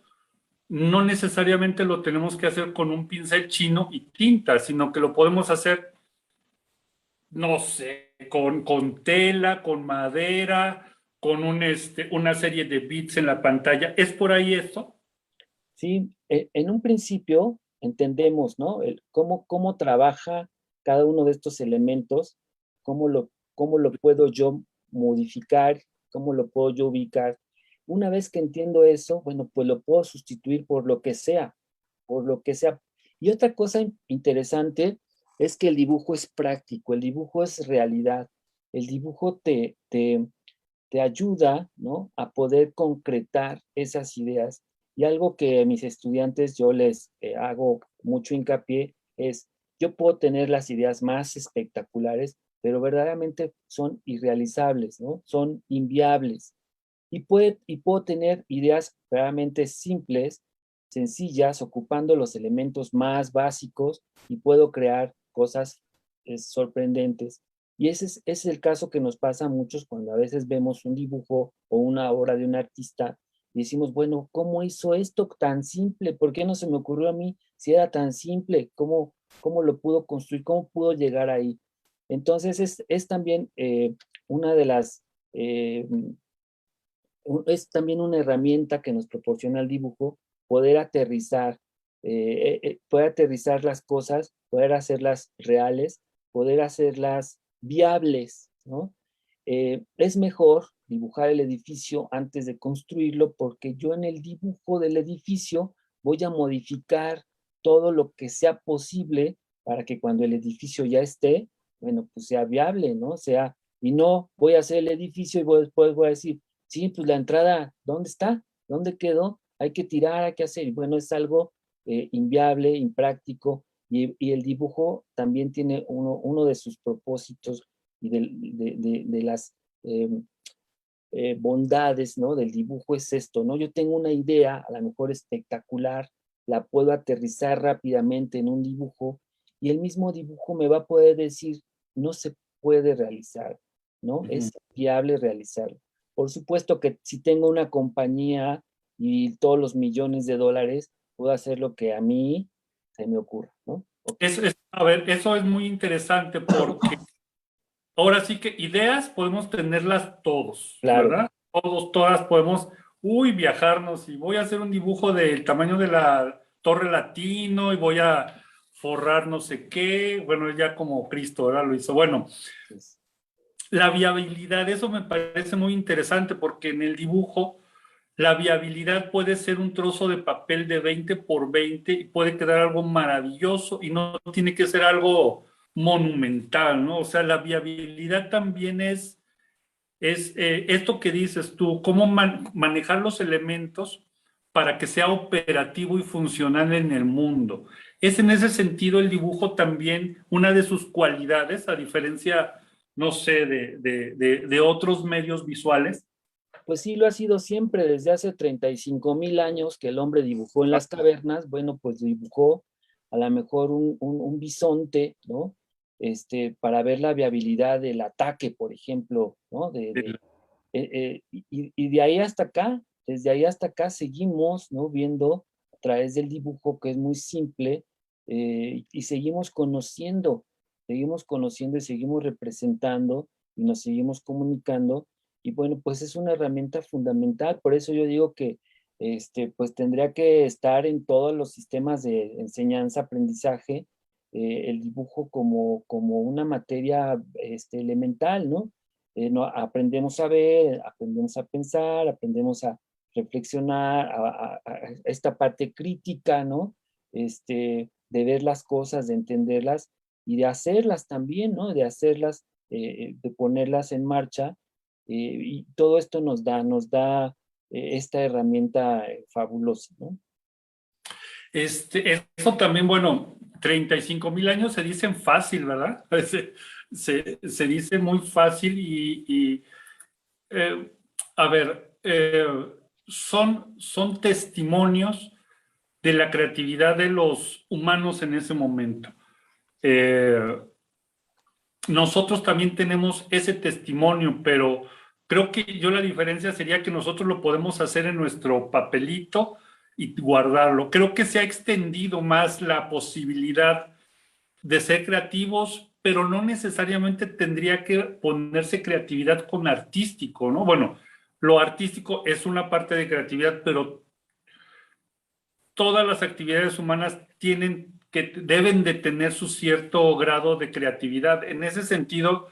Speaker 3: no necesariamente lo tenemos que hacer con un pincel chino y tinta, sino que lo podemos hacer, no sé, con tela, con madera, con una serie de bits en la pantalla. ¿Es por ahí esto?
Speaker 4: Sí, en un principio entendemos, ¿no? Cómo trabaja cada uno de estos elementos, cómo lo puedo yo modificar, cómo lo puedo yo ubicar. Una vez que entiendo eso, bueno, pues lo puedo sustituir por lo que sea, por lo que sea. Y otra cosa interesante es que el dibujo es práctico, el dibujo es realidad. El dibujo te ayuda, ¿no?, a poder concretar esas ideas. Y algo que a mis estudiantes yo les hago mucho hincapié es, yo puedo tener las ideas más espectaculares, pero verdaderamente son irrealizables, ¿no? Son inviables. Y puedo tener ideas verdaderamente simples, sencillas, ocupando los elementos más básicos, y puedo crear cosas sorprendentes. Y ese es el caso que nos pasa a muchos cuando a veces vemos un dibujo o una obra de un artista y decimos, bueno, ¿cómo hizo esto tan simple? ¿Por qué no se me ocurrió a mí si era tan simple? ¿Cómo lo pudo construir? ¿Cómo pudo llegar ahí? Entonces es también una de las... es también una herramienta que nos proporciona el dibujo, poder aterrizar las cosas, poder hacerlas reales, poder hacerlas viables, ¿no? Es mejor dibujar el edificio antes de construirlo, porque yo en el dibujo del edificio voy a modificar todo lo que sea posible para que cuando el edificio ya esté, bueno, pues sea viable, ¿no? Y no voy a hacer el edificio y después voy a decir, sí, pues la entrada, ¿dónde está? ¿Dónde quedó? Hay que tirar, hay que hacer. Y bueno, es algo inviable, impráctico, y el dibujo también tiene uno de sus propósitos y de las bondades, ¿no?, del dibujo es esto, ¿no? Yo tengo una idea, a lo mejor espectacular, la puedo aterrizar rápidamente en un dibujo, y el mismo dibujo me va a poder decir, no se puede realizar, ¿no? Es viable realizarlo. Por supuesto que si tengo una compañía y todos los millones de dólares, puedo hacer lo que a mí se me ocurra, ¿no?
Speaker 3: A ver, eso es muy interesante porque, ahora sí que ideas podemos tenerlas todos,
Speaker 4: Claro.
Speaker 3: ¿verdad? Todos, todas podemos, viajarnos y voy a hacer un dibujo del tamaño de la Torre Latino y voy a forrar no sé qué, bueno, ya como Cristo, ¿verdad? Lo hizo. Bueno,
Speaker 4: Pues,
Speaker 3: la viabilidad, eso me parece muy interesante porque en el dibujo la viabilidad puede ser un trozo de papel de 20 por 20 y puede quedar algo maravilloso y no tiene que ser algo monumental, ¿no? O sea, la viabilidad también es esto que dices tú, cómo manejar los elementos para que sea operativo y funcional en el mundo. Es en ese sentido el dibujo también una de sus cualidades, a diferencia, no sé, de otros medios visuales.
Speaker 4: pues sí, lo ha sido siempre, desde hace 35,000 años que el hombre dibujó en las cavernas. Bueno, pues dibujó a lo mejor un bisonte, ¿no? Para ver la viabilidad del ataque, por ejemplo, ¿no? Y de ahí hasta acá, desde ahí hasta acá seguimos, ¿no? Viendo a través del dibujo, que es muy simple, y seguimos conociendo y seguimos representando y nos seguimos comunicando. Y bueno, pues es una herramienta fundamental. Por eso yo digo que pues tendría que estar en todos los sistemas de enseñanza, aprendizaje, el dibujo como una materia elemental, ¿no? No, aprendemos a ver, aprendemos a pensar, aprendemos a reflexionar, a esta parte crítica, ¿no? De ver las cosas, de entenderlas y de hacerlas también, ¿no? De hacerlas, de ponerlas en marcha. Y todo esto nos da esta herramienta fabulosa, ¿no?
Speaker 3: Eso también, bueno, 35,000 años se dicen fácil, ¿verdad? Se dice muy fácil eh, a ver, son testimonios de la creatividad de los humanos en ese momento. Nosotros también tenemos ese testimonio, pero creo que yo la diferencia sería que nosotros lo podemos hacer en nuestro papelito y guardarlo. Creo que se ha extendido más la posibilidad de ser creativos, pero no necesariamente tendría que ponerse creatividad con artístico, ¿no? Bueno, lo artístico es una parte de creatividad, pero todas las actividades humanas deben de tener su cierto grado de creatividad. En ese sentido,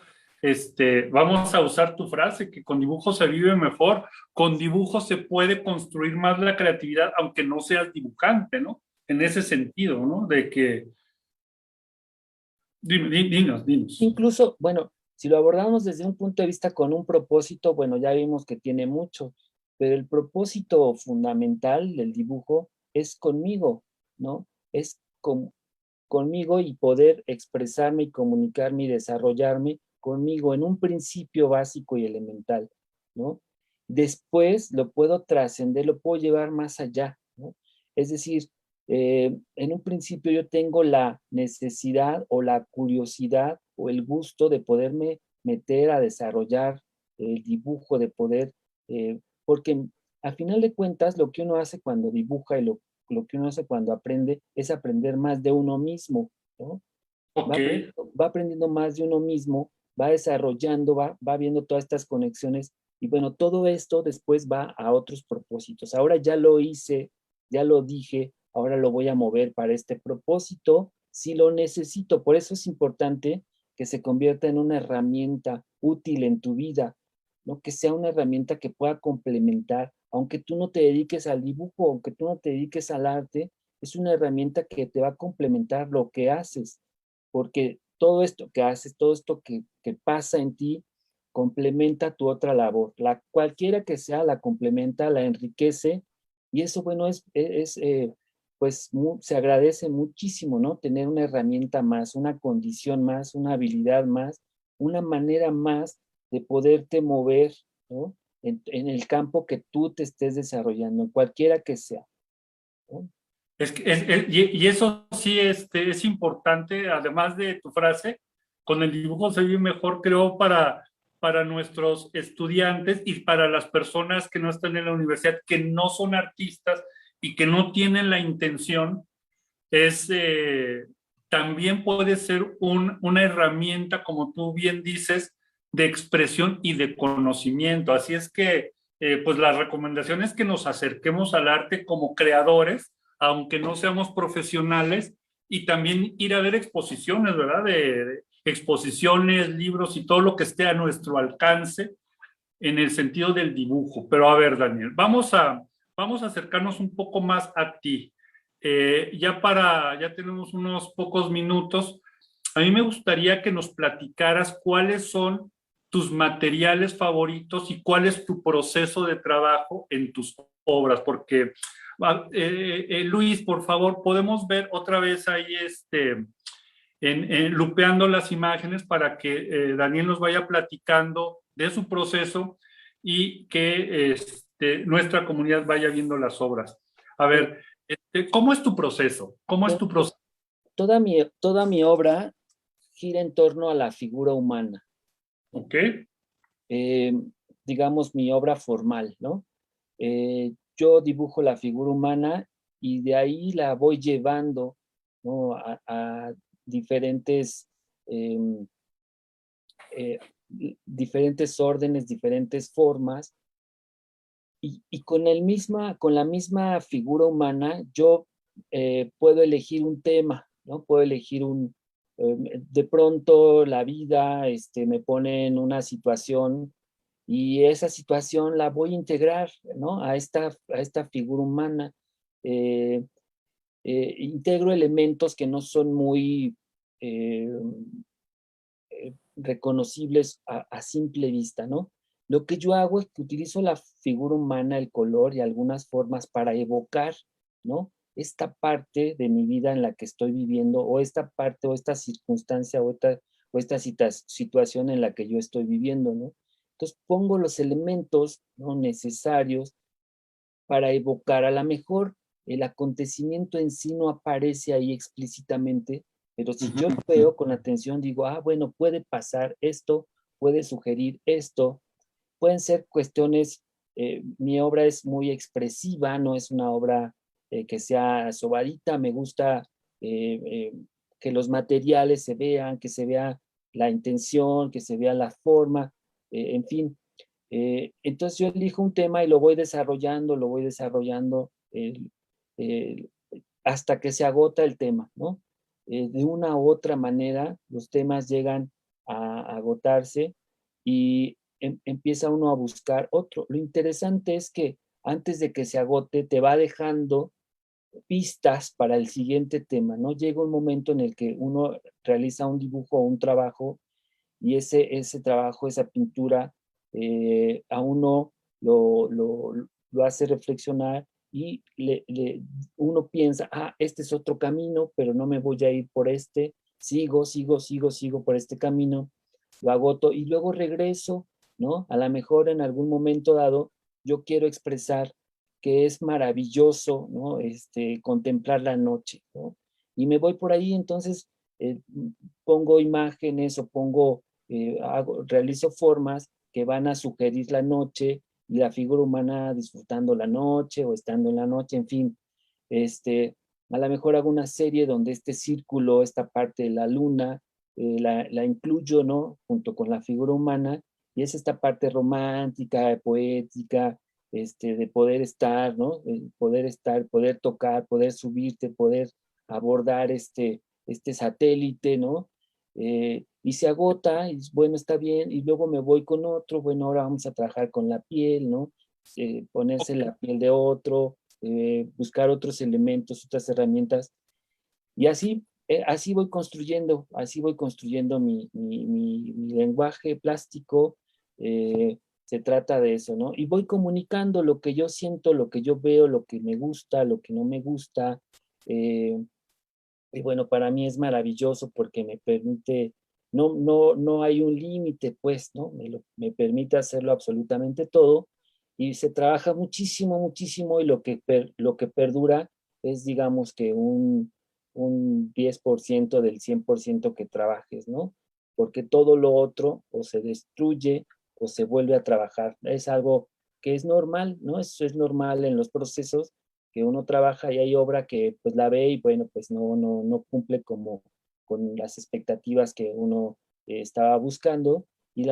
Speaker 3: vamos a usar tu frase, que con dibujo se vive mejor. Con dibujo se puede construir más la creatividad, aunque no seas dibujante, ¿no? En ese sentido, ¿no? De que... Dinos.
Speaker 4: Incluso, bueno, si lo abordamos desde un punto de vista con un propósito, bueno, ya vimos que tiene mucho, pero el propósito fundamental del dibujo es conmigo, ¿no? Es conmigo y poder expresarme y comunicarme y desarrollarme conmigo en un principio básico y elemental, ¿no? Después lo puedo trascender, lo puedo llevar más allá, ¿no? Es decir, en un principio yo tengo la necesidad o la curiosidad o el gusto de poderme meter a desarrollar el dibujo, de poder, porque al final de cuentas lo que uno hace cuando dibuja y lo que uno hace cuando aprende es aprender más de uno mismo, ¿no?
Speaker 3: Ok.
Speaker 4: Va aprendiendo más de uno mismo, va desarrollando, va viendo todas estas conexiones y bueno, todo esto después va a otros propósitos. Ahora ya lo hice, ya lo dije, ahora lo voy a mover para este propósito si lo necesito. Por eso es importante que se convierta en una herramienta útil en tu vida, ¿no? Que sea una herramienta que pueda complementar, aunque tú no te dediques al dibujo, aunque tú no te dediques al arte, es una herramienta que te va a complementar lo que haces, porque todo esto que haces, todo esto que pasa en ti, complementa tu otra labor. Cualquiera que sea, la complementa, la enriquece, y eso, bueno, pues se agradece muchísimo, ¿no? Tener una herramienta más, una condición más, una habilidad más, una manera más de poderte mover, ¿no? En el campo que tú te estés desarrollando, cualquiera que sea, ¿no?
Speaker 3: Y eso sí es importante, además de tu frase, con el dibujo se vive mejor, creo, para nuestros estudiantes y para las personas que no están en la universidad, que no son artistas y que no tienen la intención, también puede ser una herramienta, como tú bien dices, de expresión y de conocimiento. Así es que, pues la recomendación es que nos acerquemos al arte como creadores, aunque no seamos profesionales, y también ir a ver exposiciones, ¿verdad? De exposiciones, libros y todo lo que esté a nuestro alcance en el sentido del dibujo. Pero a ver, Daniel, vamos a acercarnos un poco más a ti. Ya tenemos unos pocos minutos. A mí me gustaría que nos platicaras cuáles son tus materiales favoritos y cuál es tu proceso de trabajo en tus obras, porque Luis, por favor, podemos ver otra vez ahí lupeando las imágenes para que Daniel nos vaya platicando de su proceso y que nuestra comunidad vaya viendo las obras. A ver, ¿cómo es tu proceso? ¿Cómo es tu proceso?
Speaker 4: Toda mi obra gira en torno a la figura humana.
Speaker 3: Ok.
Speaker 4: Digamos, mi obra formal, ¿no? Yo dibujo la figura humana y de ahí la voy llevando, ¿no? a diferentes, diferentes órdenes, diferentes formas, y con la misma figura humana yo puedo elegir un tema, ¿no? Puedo elegir de pronto la vida me pone en una situación y esa situación la voy a integrar, ¿no? a esta figura humana. Eh, Integro elementos que no son muy eh, reconocibles a simple vista, ¿no? Lo que yo hago es que utilizo la figura humana, el color y algunas formas para evocar, ¿no? Esta parte de mi vida en la que estoy viviendo, o esta parte, o esta circunstancia, o esta situación en la que yo estoy viviendo, ¿no? Entonces pongo los elementos, ¿no?, necesarios para evocar. A lo mejor el acontecimiento en sí no aparece ahí explícitamente, pero si yo veo con atención, digo, bueno, puede pasar esto, puede sugerir esto, pueden ser cuestiones, mi obra es muy expresiva, no es una obra que sea sobadita, me gusta eh, eh, que los materiales se vean, que se vea la intención, que se vea la forma, en fin. Entonces yo elijo un tema y lo voy desarrollando eh, hasta que se agota el tema, ¿no? De una u otra manera, los temas llegan a agotarse y empieza uno a buscar otro. Lo interesante es que antes de que se agote, te va dejando pistas para el siguiente tema, ¿no? Llega un momento en el que uno realiza un dibujo o un trabajo y ese trabajo, esa pintura, a uno lo hace reflexionar y uno piensa, este es otro camino, pero no me voy a ir por este, sigo por este camino, lo agoto y luego regreso, ¿no? A lo mejor en algún momento dado yo quiero expresar que es maravilloso, ¿no? Contemplar la noche, ¿no? Y me voy por ahí, entonces pongo imágenes o realizo formas que van a sugerir la noche y la figura humana disfrutando la noche o estando en la noche, en fin. A lo mejor hago una serie donde este círculo, esta parte de la luna, la incluyo, ¿no?, junto con la figura humana, y es esta parte romántica, poética, de poder estar, ¿no? Poder tocar, poder subirte, poder abordar este satélite, ¿no? Y se agota, y bueno, está bien, y luego me voy con otro, bueno, ahora vamos a trabajar con la piel, ¿no? Ponerse la piel de otro, buscar otros elementos, otras herramientas, y así voy construyendo mi lenguaje plástico. Se trata de eso, ¿no? Y voy comunicando lo que yo siento, lo que yo veo, lo que me gusta, lo que no me gusta. Y bueno, para mí es maravilloso porque me permite, no hay un límite, pues, ¿no? Me permite hacerlo absolutamente todo y se trabaja muchísimo, muchísimo y lo que perdura es, digamos, que un 10% del 100% que trabajes, ¿no? Porque todo lo otro o se destruye o se vuelve a trabajar. Es algo que es normal, ¿no? Eso es normal en los procesos que uno trabaja y hay obra que pues la ve y bueno, pues no cumple como con las expectativas que uno estaba buscando y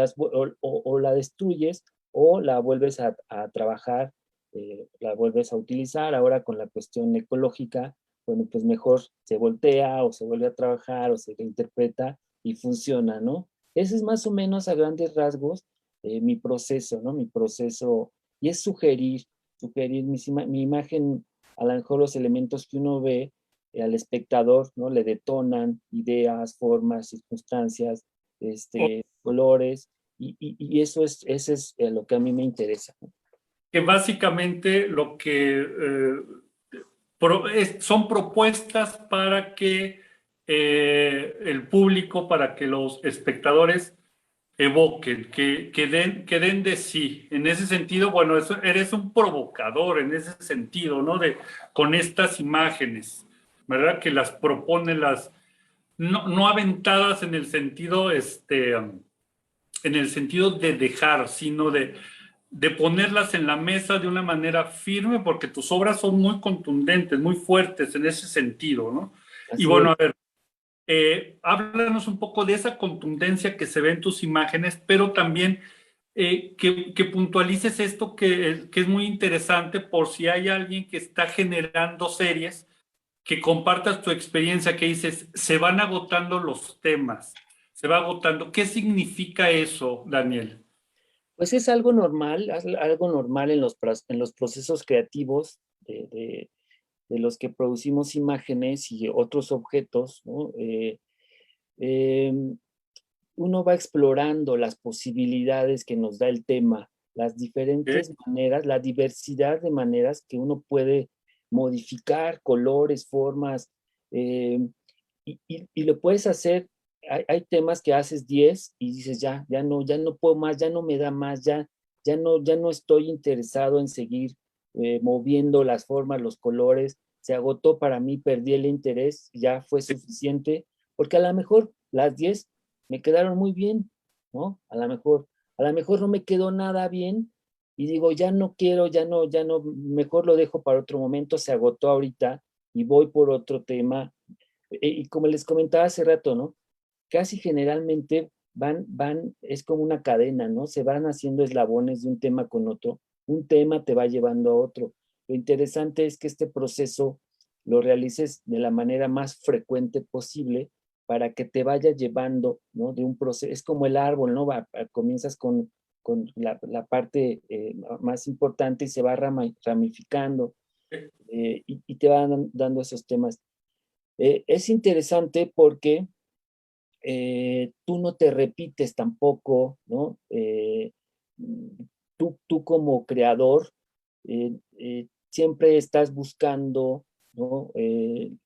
Speaker 4: o la destruyes o la vuelves a trabajar, la vuelves a utilizar. Ahora con la cuestión ecológica, bueno, pues mejor se voltea o se vuelve a trabajar o se reinterpreta y funciona, ¿no? Ese es más o menos a grandes rasgos mi proceso, ¿no? Mi proceso, y es sugerir mi imagen, a lo mejor los elementos que uno ve al espectador, ¿no? Le detonan ideas, formas, circunstancias, colores, y ese es lo que a mí me interesa, ¿no?
Speaker 3: Que básicamente lo que son propuestas para que el público, para que los espectadores evoquen, que den de sí. En ese sentido, bueno, eres un provocador en ese sentido, ¿no? Con estas imágenes, ¿verdad? Que las propone, no aventadas en el sentido, en el sentido de dejar, sino de ponerlas en la mesa de una manera firme, porque tus obras son muy contundentes, muy fuertes en ese sentido, ¿no? Y
Speaker 4: Así
Speaker 3: bueno,
Speaker 4: es.
Speaker 3: a ver, háblanos un poco de esa contundencia que se ve en tus imágenes, pero también que puntualices esto que es muy interesante por si hay alguien que está generando series, que compartas tu experiencia, que dices, se van agotando los temas, se va agotando. ¿Qué significa eso, Daniel?
Speaker 4: Pues es algo normal en los procesos creativos de los que producimos imágenes y otros objetos, ¿no? Eh, Uno va explorando las posibilidades que nos da el tema, las
Speaker 3: ¿Qué?
Speaker 4: diferentes maneras, la diversidad de maneras que uno puede modificar, colores, formas, eh, y lo puedes hacer. Hay temas que haces 10 y dices, ya no puedo más, ya no me da más, ya no estoy interesado en seguir moviendo las formas, los colores, se agotó para mí, perdí el interés, ya fue suficiente, porque a lo mejor las 10 me quedaron muy bien, ¿no? A lo mejor no me quedó nada bien y digo, ya no quiero, ya no, mejor lo dejo para otro momento, se agotó ahorita y voy por otro tema. Y como les comentaba hace rato, ¿no? Casi generalmente es como una cadena, ¿no? Se van haciendo eslabones de un tema con otro, un tema te va llevando a otro. Lo interesante es que este proceso lo realices de la manera más frecuente posible para que te vaya llevando, ¿no? De un proceso, es como el árbol, ¿no? Comienzas con la parte más importante y se va ramificando y te van dando esos temas. Es interesante porque tú no te repites tampoco, ¿no? Tú como creador siempre estás buscando, ¿no?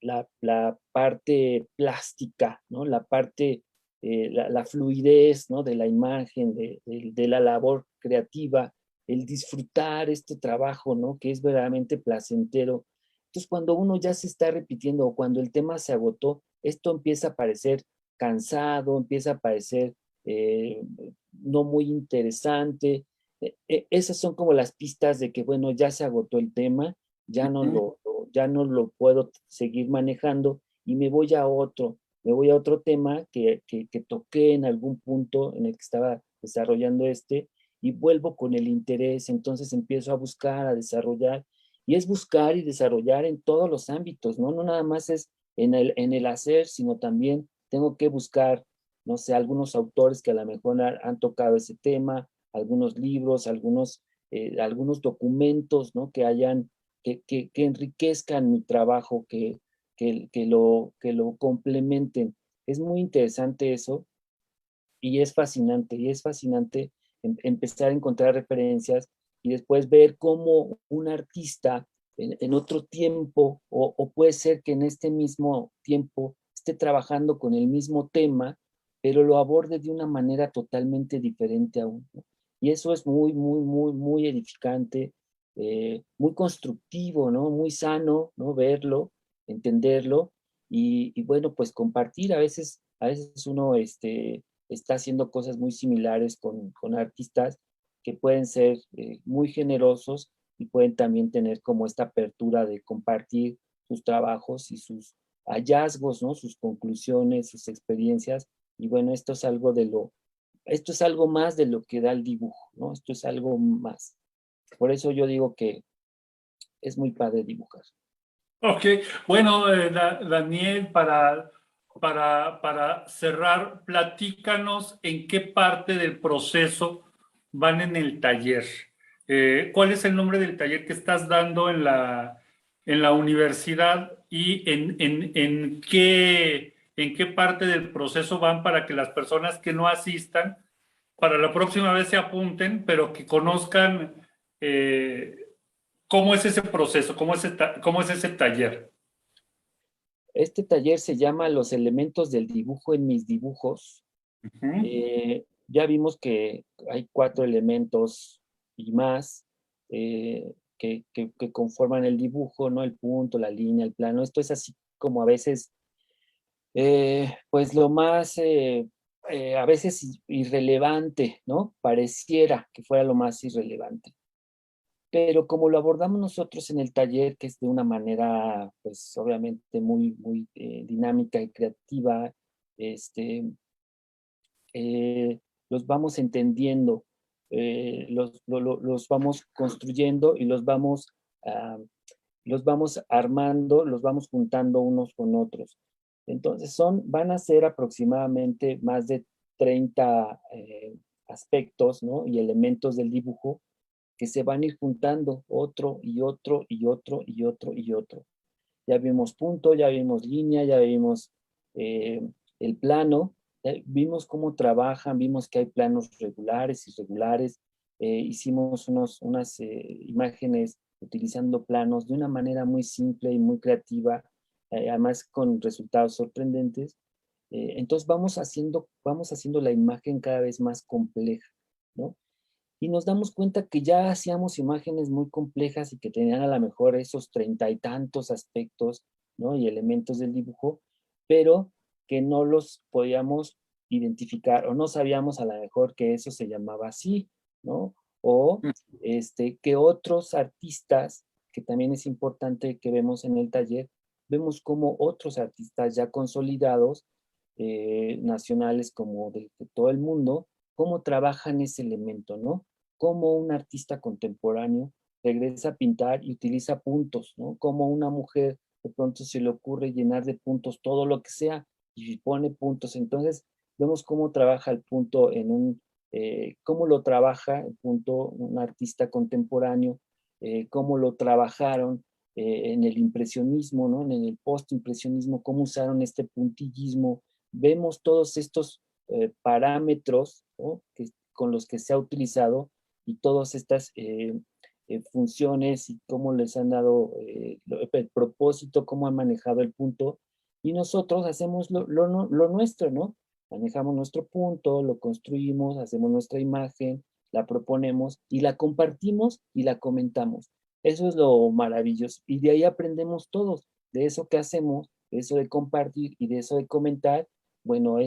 Speaker 4: La parte plástica, ¿no? La parte, la fluidez, ¿no? De la imagen, de la labor creativa, el disfrutar este trabajo, ¿no? Que es verdaderamente placentero. Entonces, cuando uno ya se está repitiendo o cuando el tema se agotó, esto empieza a parecer cansado, empieza a parecer no muy interesante. Esas son como las pistas de que, bueno, ya se agotó el tema, ya no lo puedo seguir manejando y me voy a otro tema que toqué en algún punto en el que estaba desarrollando y vuelvo con el interés, entonces empiezo a buscar, a desarrollar, y es buscar y desarrollar en todos los ámbitos, ¿no? No nada más es en el hacer, sino también tengo que buscar, no sé, algunos autores que a lo mejor han tocado ese tema, algunos libros, algunos documentos, ¿no? Que enriquezcan mi trabajo, que lo complementen. Es muy interesante eso y es fascinante empezar a encontrar referencias y después ver cómo un artista en otro tiempo, o puede ser que en este mismo tiempo esté trabajando con el mismo tema, pero lo aborde de una manera totalmente diferente aún, ¿no? Y eso es muy edificante, muy constructivo, ¿no? Muy sano, ¿no? Verlo, entenderlo y bueno, pues compartir. A veces uno está haciendo cosas muy similares con artistas que pueden ser muy generosos y pueden también tener como esta apertura de compartir sus trabajos y sus hallazgos, ¿no? Sus conclusiones, sus experiencias. Y bueno, esto es algo esto es algo más de lo que da el dibujo, ¿no? Esto es algo más. Por eso yo digo que es muy padre dibujar.
Speaker 3: Ok, bueno, Daniel, para cerrar, platícanos en qué parte del proceso van en el taller. ¿Cuál es el nombre del taller que estás dando en la universidad y en qué parte del proceso van para que las personas que no asistan, para la próxima vez se apunten, pero que conozcan cómo es ese proceso, cómo es ese taller?
Speaker 4: Este taller se llama Los elementos del dibujo en mis dibujos. Ya vimos que hay 4 elementos y más que conforman el dibujo, ¿no? El punto, la línea, el plano. Esto es así como a veces, pues lo más, a veces irrelevante, ¿no? Pareciera que fuera lo más irrelevante. Pero como lo abordamos nosotros en el taller, que es de una manera, pues obviamente muy dinámica y creativa, este, eh, los vamos entendiendo, los vamos construyendo y los vamos armando, los vamos juntando unos con otros. Entonces van a ser aproximadamente más de 30 aspectos, ¿no? Y elementos del dibujo que se van a ir juntando otro y otro y otro y otro y otro. Ya vimos punto, ya vimos línea, ya vimos el plano, vimos cómo trabajan, vimos que hay planos regulares, irregulares, hicimos unas imágenes utilizando planos de una manera muy simple y muy creativa, además con resultados sorprendentes. Entonces vamos haciendo la imagen cada vez más compleja, ¿no? Y nos damos cuenta que ya hacíamos imágenes muy complejas y que tenían a lo mejor esos 30 y tantos aspectos, ¿no? Y elementos del dibujo, pero que no los podíamos identificar o no sabíamos a lo mejor que eso se llamaba así, ¿no? O que otros artistas, que también es importante que vemos en el taller, vemos como otros artistas ya consolidados, nacionales como de todo el mundo, cómo trabajan ese elemento, ¿no? Cómo un artista contemporáneo regresa a pintar y utiliza puntos, ¿no? Como una mujer de pronto se le ocurre llenar de puntos todo lo que sea y pone puntos. Entonces, vemos cómo trabaja el punto cómo lo trabaja el punto un artista contemporáneo, cómo lo trabajaron en el impresionismo, ¿no? En el postimpresionismo, cómo usaron este puntillismo. Vemos todos estos parámetros, ¿no? Con los que se ha utilizado y todas estas funciones y cómo les han dado el propósito, cómo han manejado el punto. Y nosotros hacemos lo nuestro, ¿no? Manejamos nuestro punto, lo construimos, hacemos nuestra imagen, la proponemos y la compartimos y la comentamos. Eso es lo maravilloso. Y de ahí aprendemos todos, de eso que hacemos, de eso de compartir y de eso de comentar. Bueno,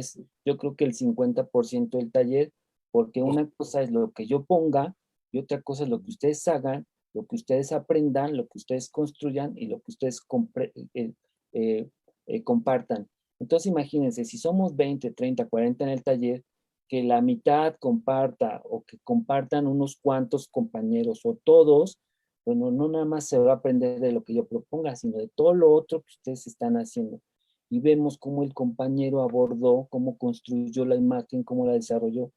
Speaker 4: yo creo que el 50% del taller, porque una cosa es lo que yo ponga y otra cosa es lo que ustedes hagan, lo que ustedes aprendan, lo que ustedes construyan y lo que ustedes compartan. Entonces imagínense, si somos 20, 30, 40 en el taller, que la mitad comparta o que compartan unos cuantos compañeros o todos, bueno, no nada más se va a aprender de lo que yo proponga, sino de todo lo otro que ustedes están haciendo. Y vemos cómo el compañero abordó, cómo construyó la imagen, cómo la desarrolló.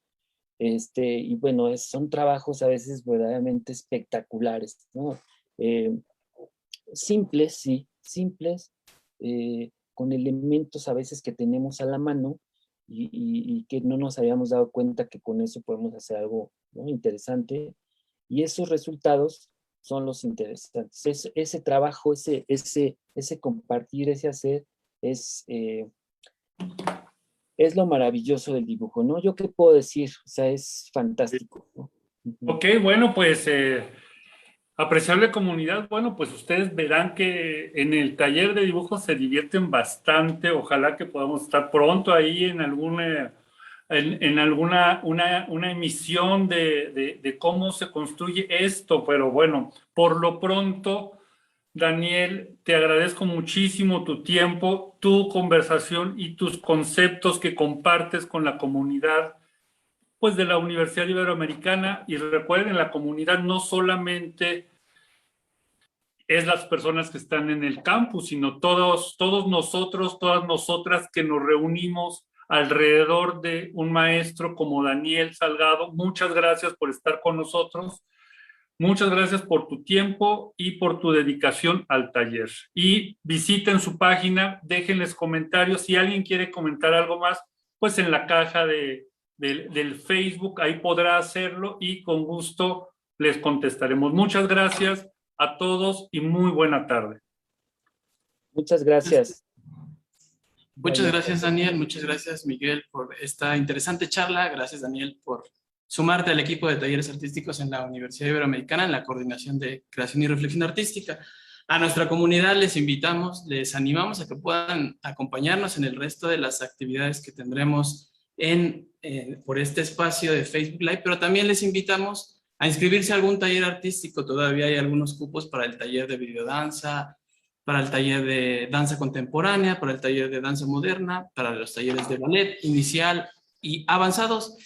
Speaker 4: Y bueno, son trabajos a veces verdaderamente espectaculares, ¿no? Simples, sí, simples, con elementos a veces que tenemos a la mano y que no nos habíamos dado cuenta que con eso podemos hacer algo, ¿no? Interesante. Y esos resultados son los interesantes. Ese trabajo, ese compartir, ese hacer, es lo maravilloso del dibujo, ¿no? ¿Yo qué puedo decir? O sea, es fantástico, ¿no?
Speaker 3: Ok, bueno, pues apreciable comunidad, bueno, pues ustedes verán que en el taller de dibujo se divierten bastante. Ojalá que podamos estar pronto ahí en alguna una emisión de cómo se construye esto, pero bueno, por lo pronto, Daniel, te agradezco muchísimo tu tiempo, tu conversación y tus conceptos que compartes con la comunidad pues de la Universidad Iberoamericana. Y recuerden, la comunidad no solamente es las personas que están en el campus, sino todos nosotros, todas nosotras que nos reunimos alrededor de un maestro como Daniel Salgado. Muchas gracias por estar con nosotros. Muchas gracias por tu tiempo y por tu dedicación al taller. Y visiten su página, déjenles comentarios. Si alguien quiere comentar algo más, pues en la caja del Facebook, ahí podrá hacerlo y con gusto les contestaremos. Muchas gracias a todos y muy buena tarde.
Speaker 4: Muchas gracias.
Speaker 2: Muchas gracias, Daniel. Muchas gracias, Miguel, por esta interesante charla. Gracias, Daniel, por sumarte al equipo de talleres artísticos en la Universidad Iberoamericana en la coordinación de creación y reflexión artística. A nuestra comunidad les invitamos, les animamos a que puedan acompañarnos en el resto de las actividades que tendremos por este espacio de Facebook Live, pero también les invitamos a inscribirse a algún taller artístico. Todavía hay algunos cupos para el taller de videodanza, para el taller de danza contemporánea, para el taller de danza moderna, para los talleres de ballet inicial y avanzados.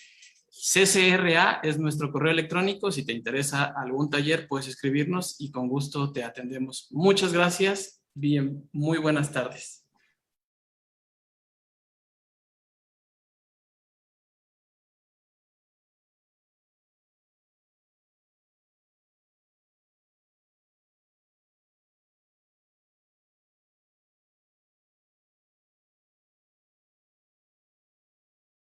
Speaker 2: CCRA es nuestro correo electrónico. Si te interesa algún taller, puedes escribirnos y con gusto te atendemos. Muchas gracias. Bien, muy buenas tardes.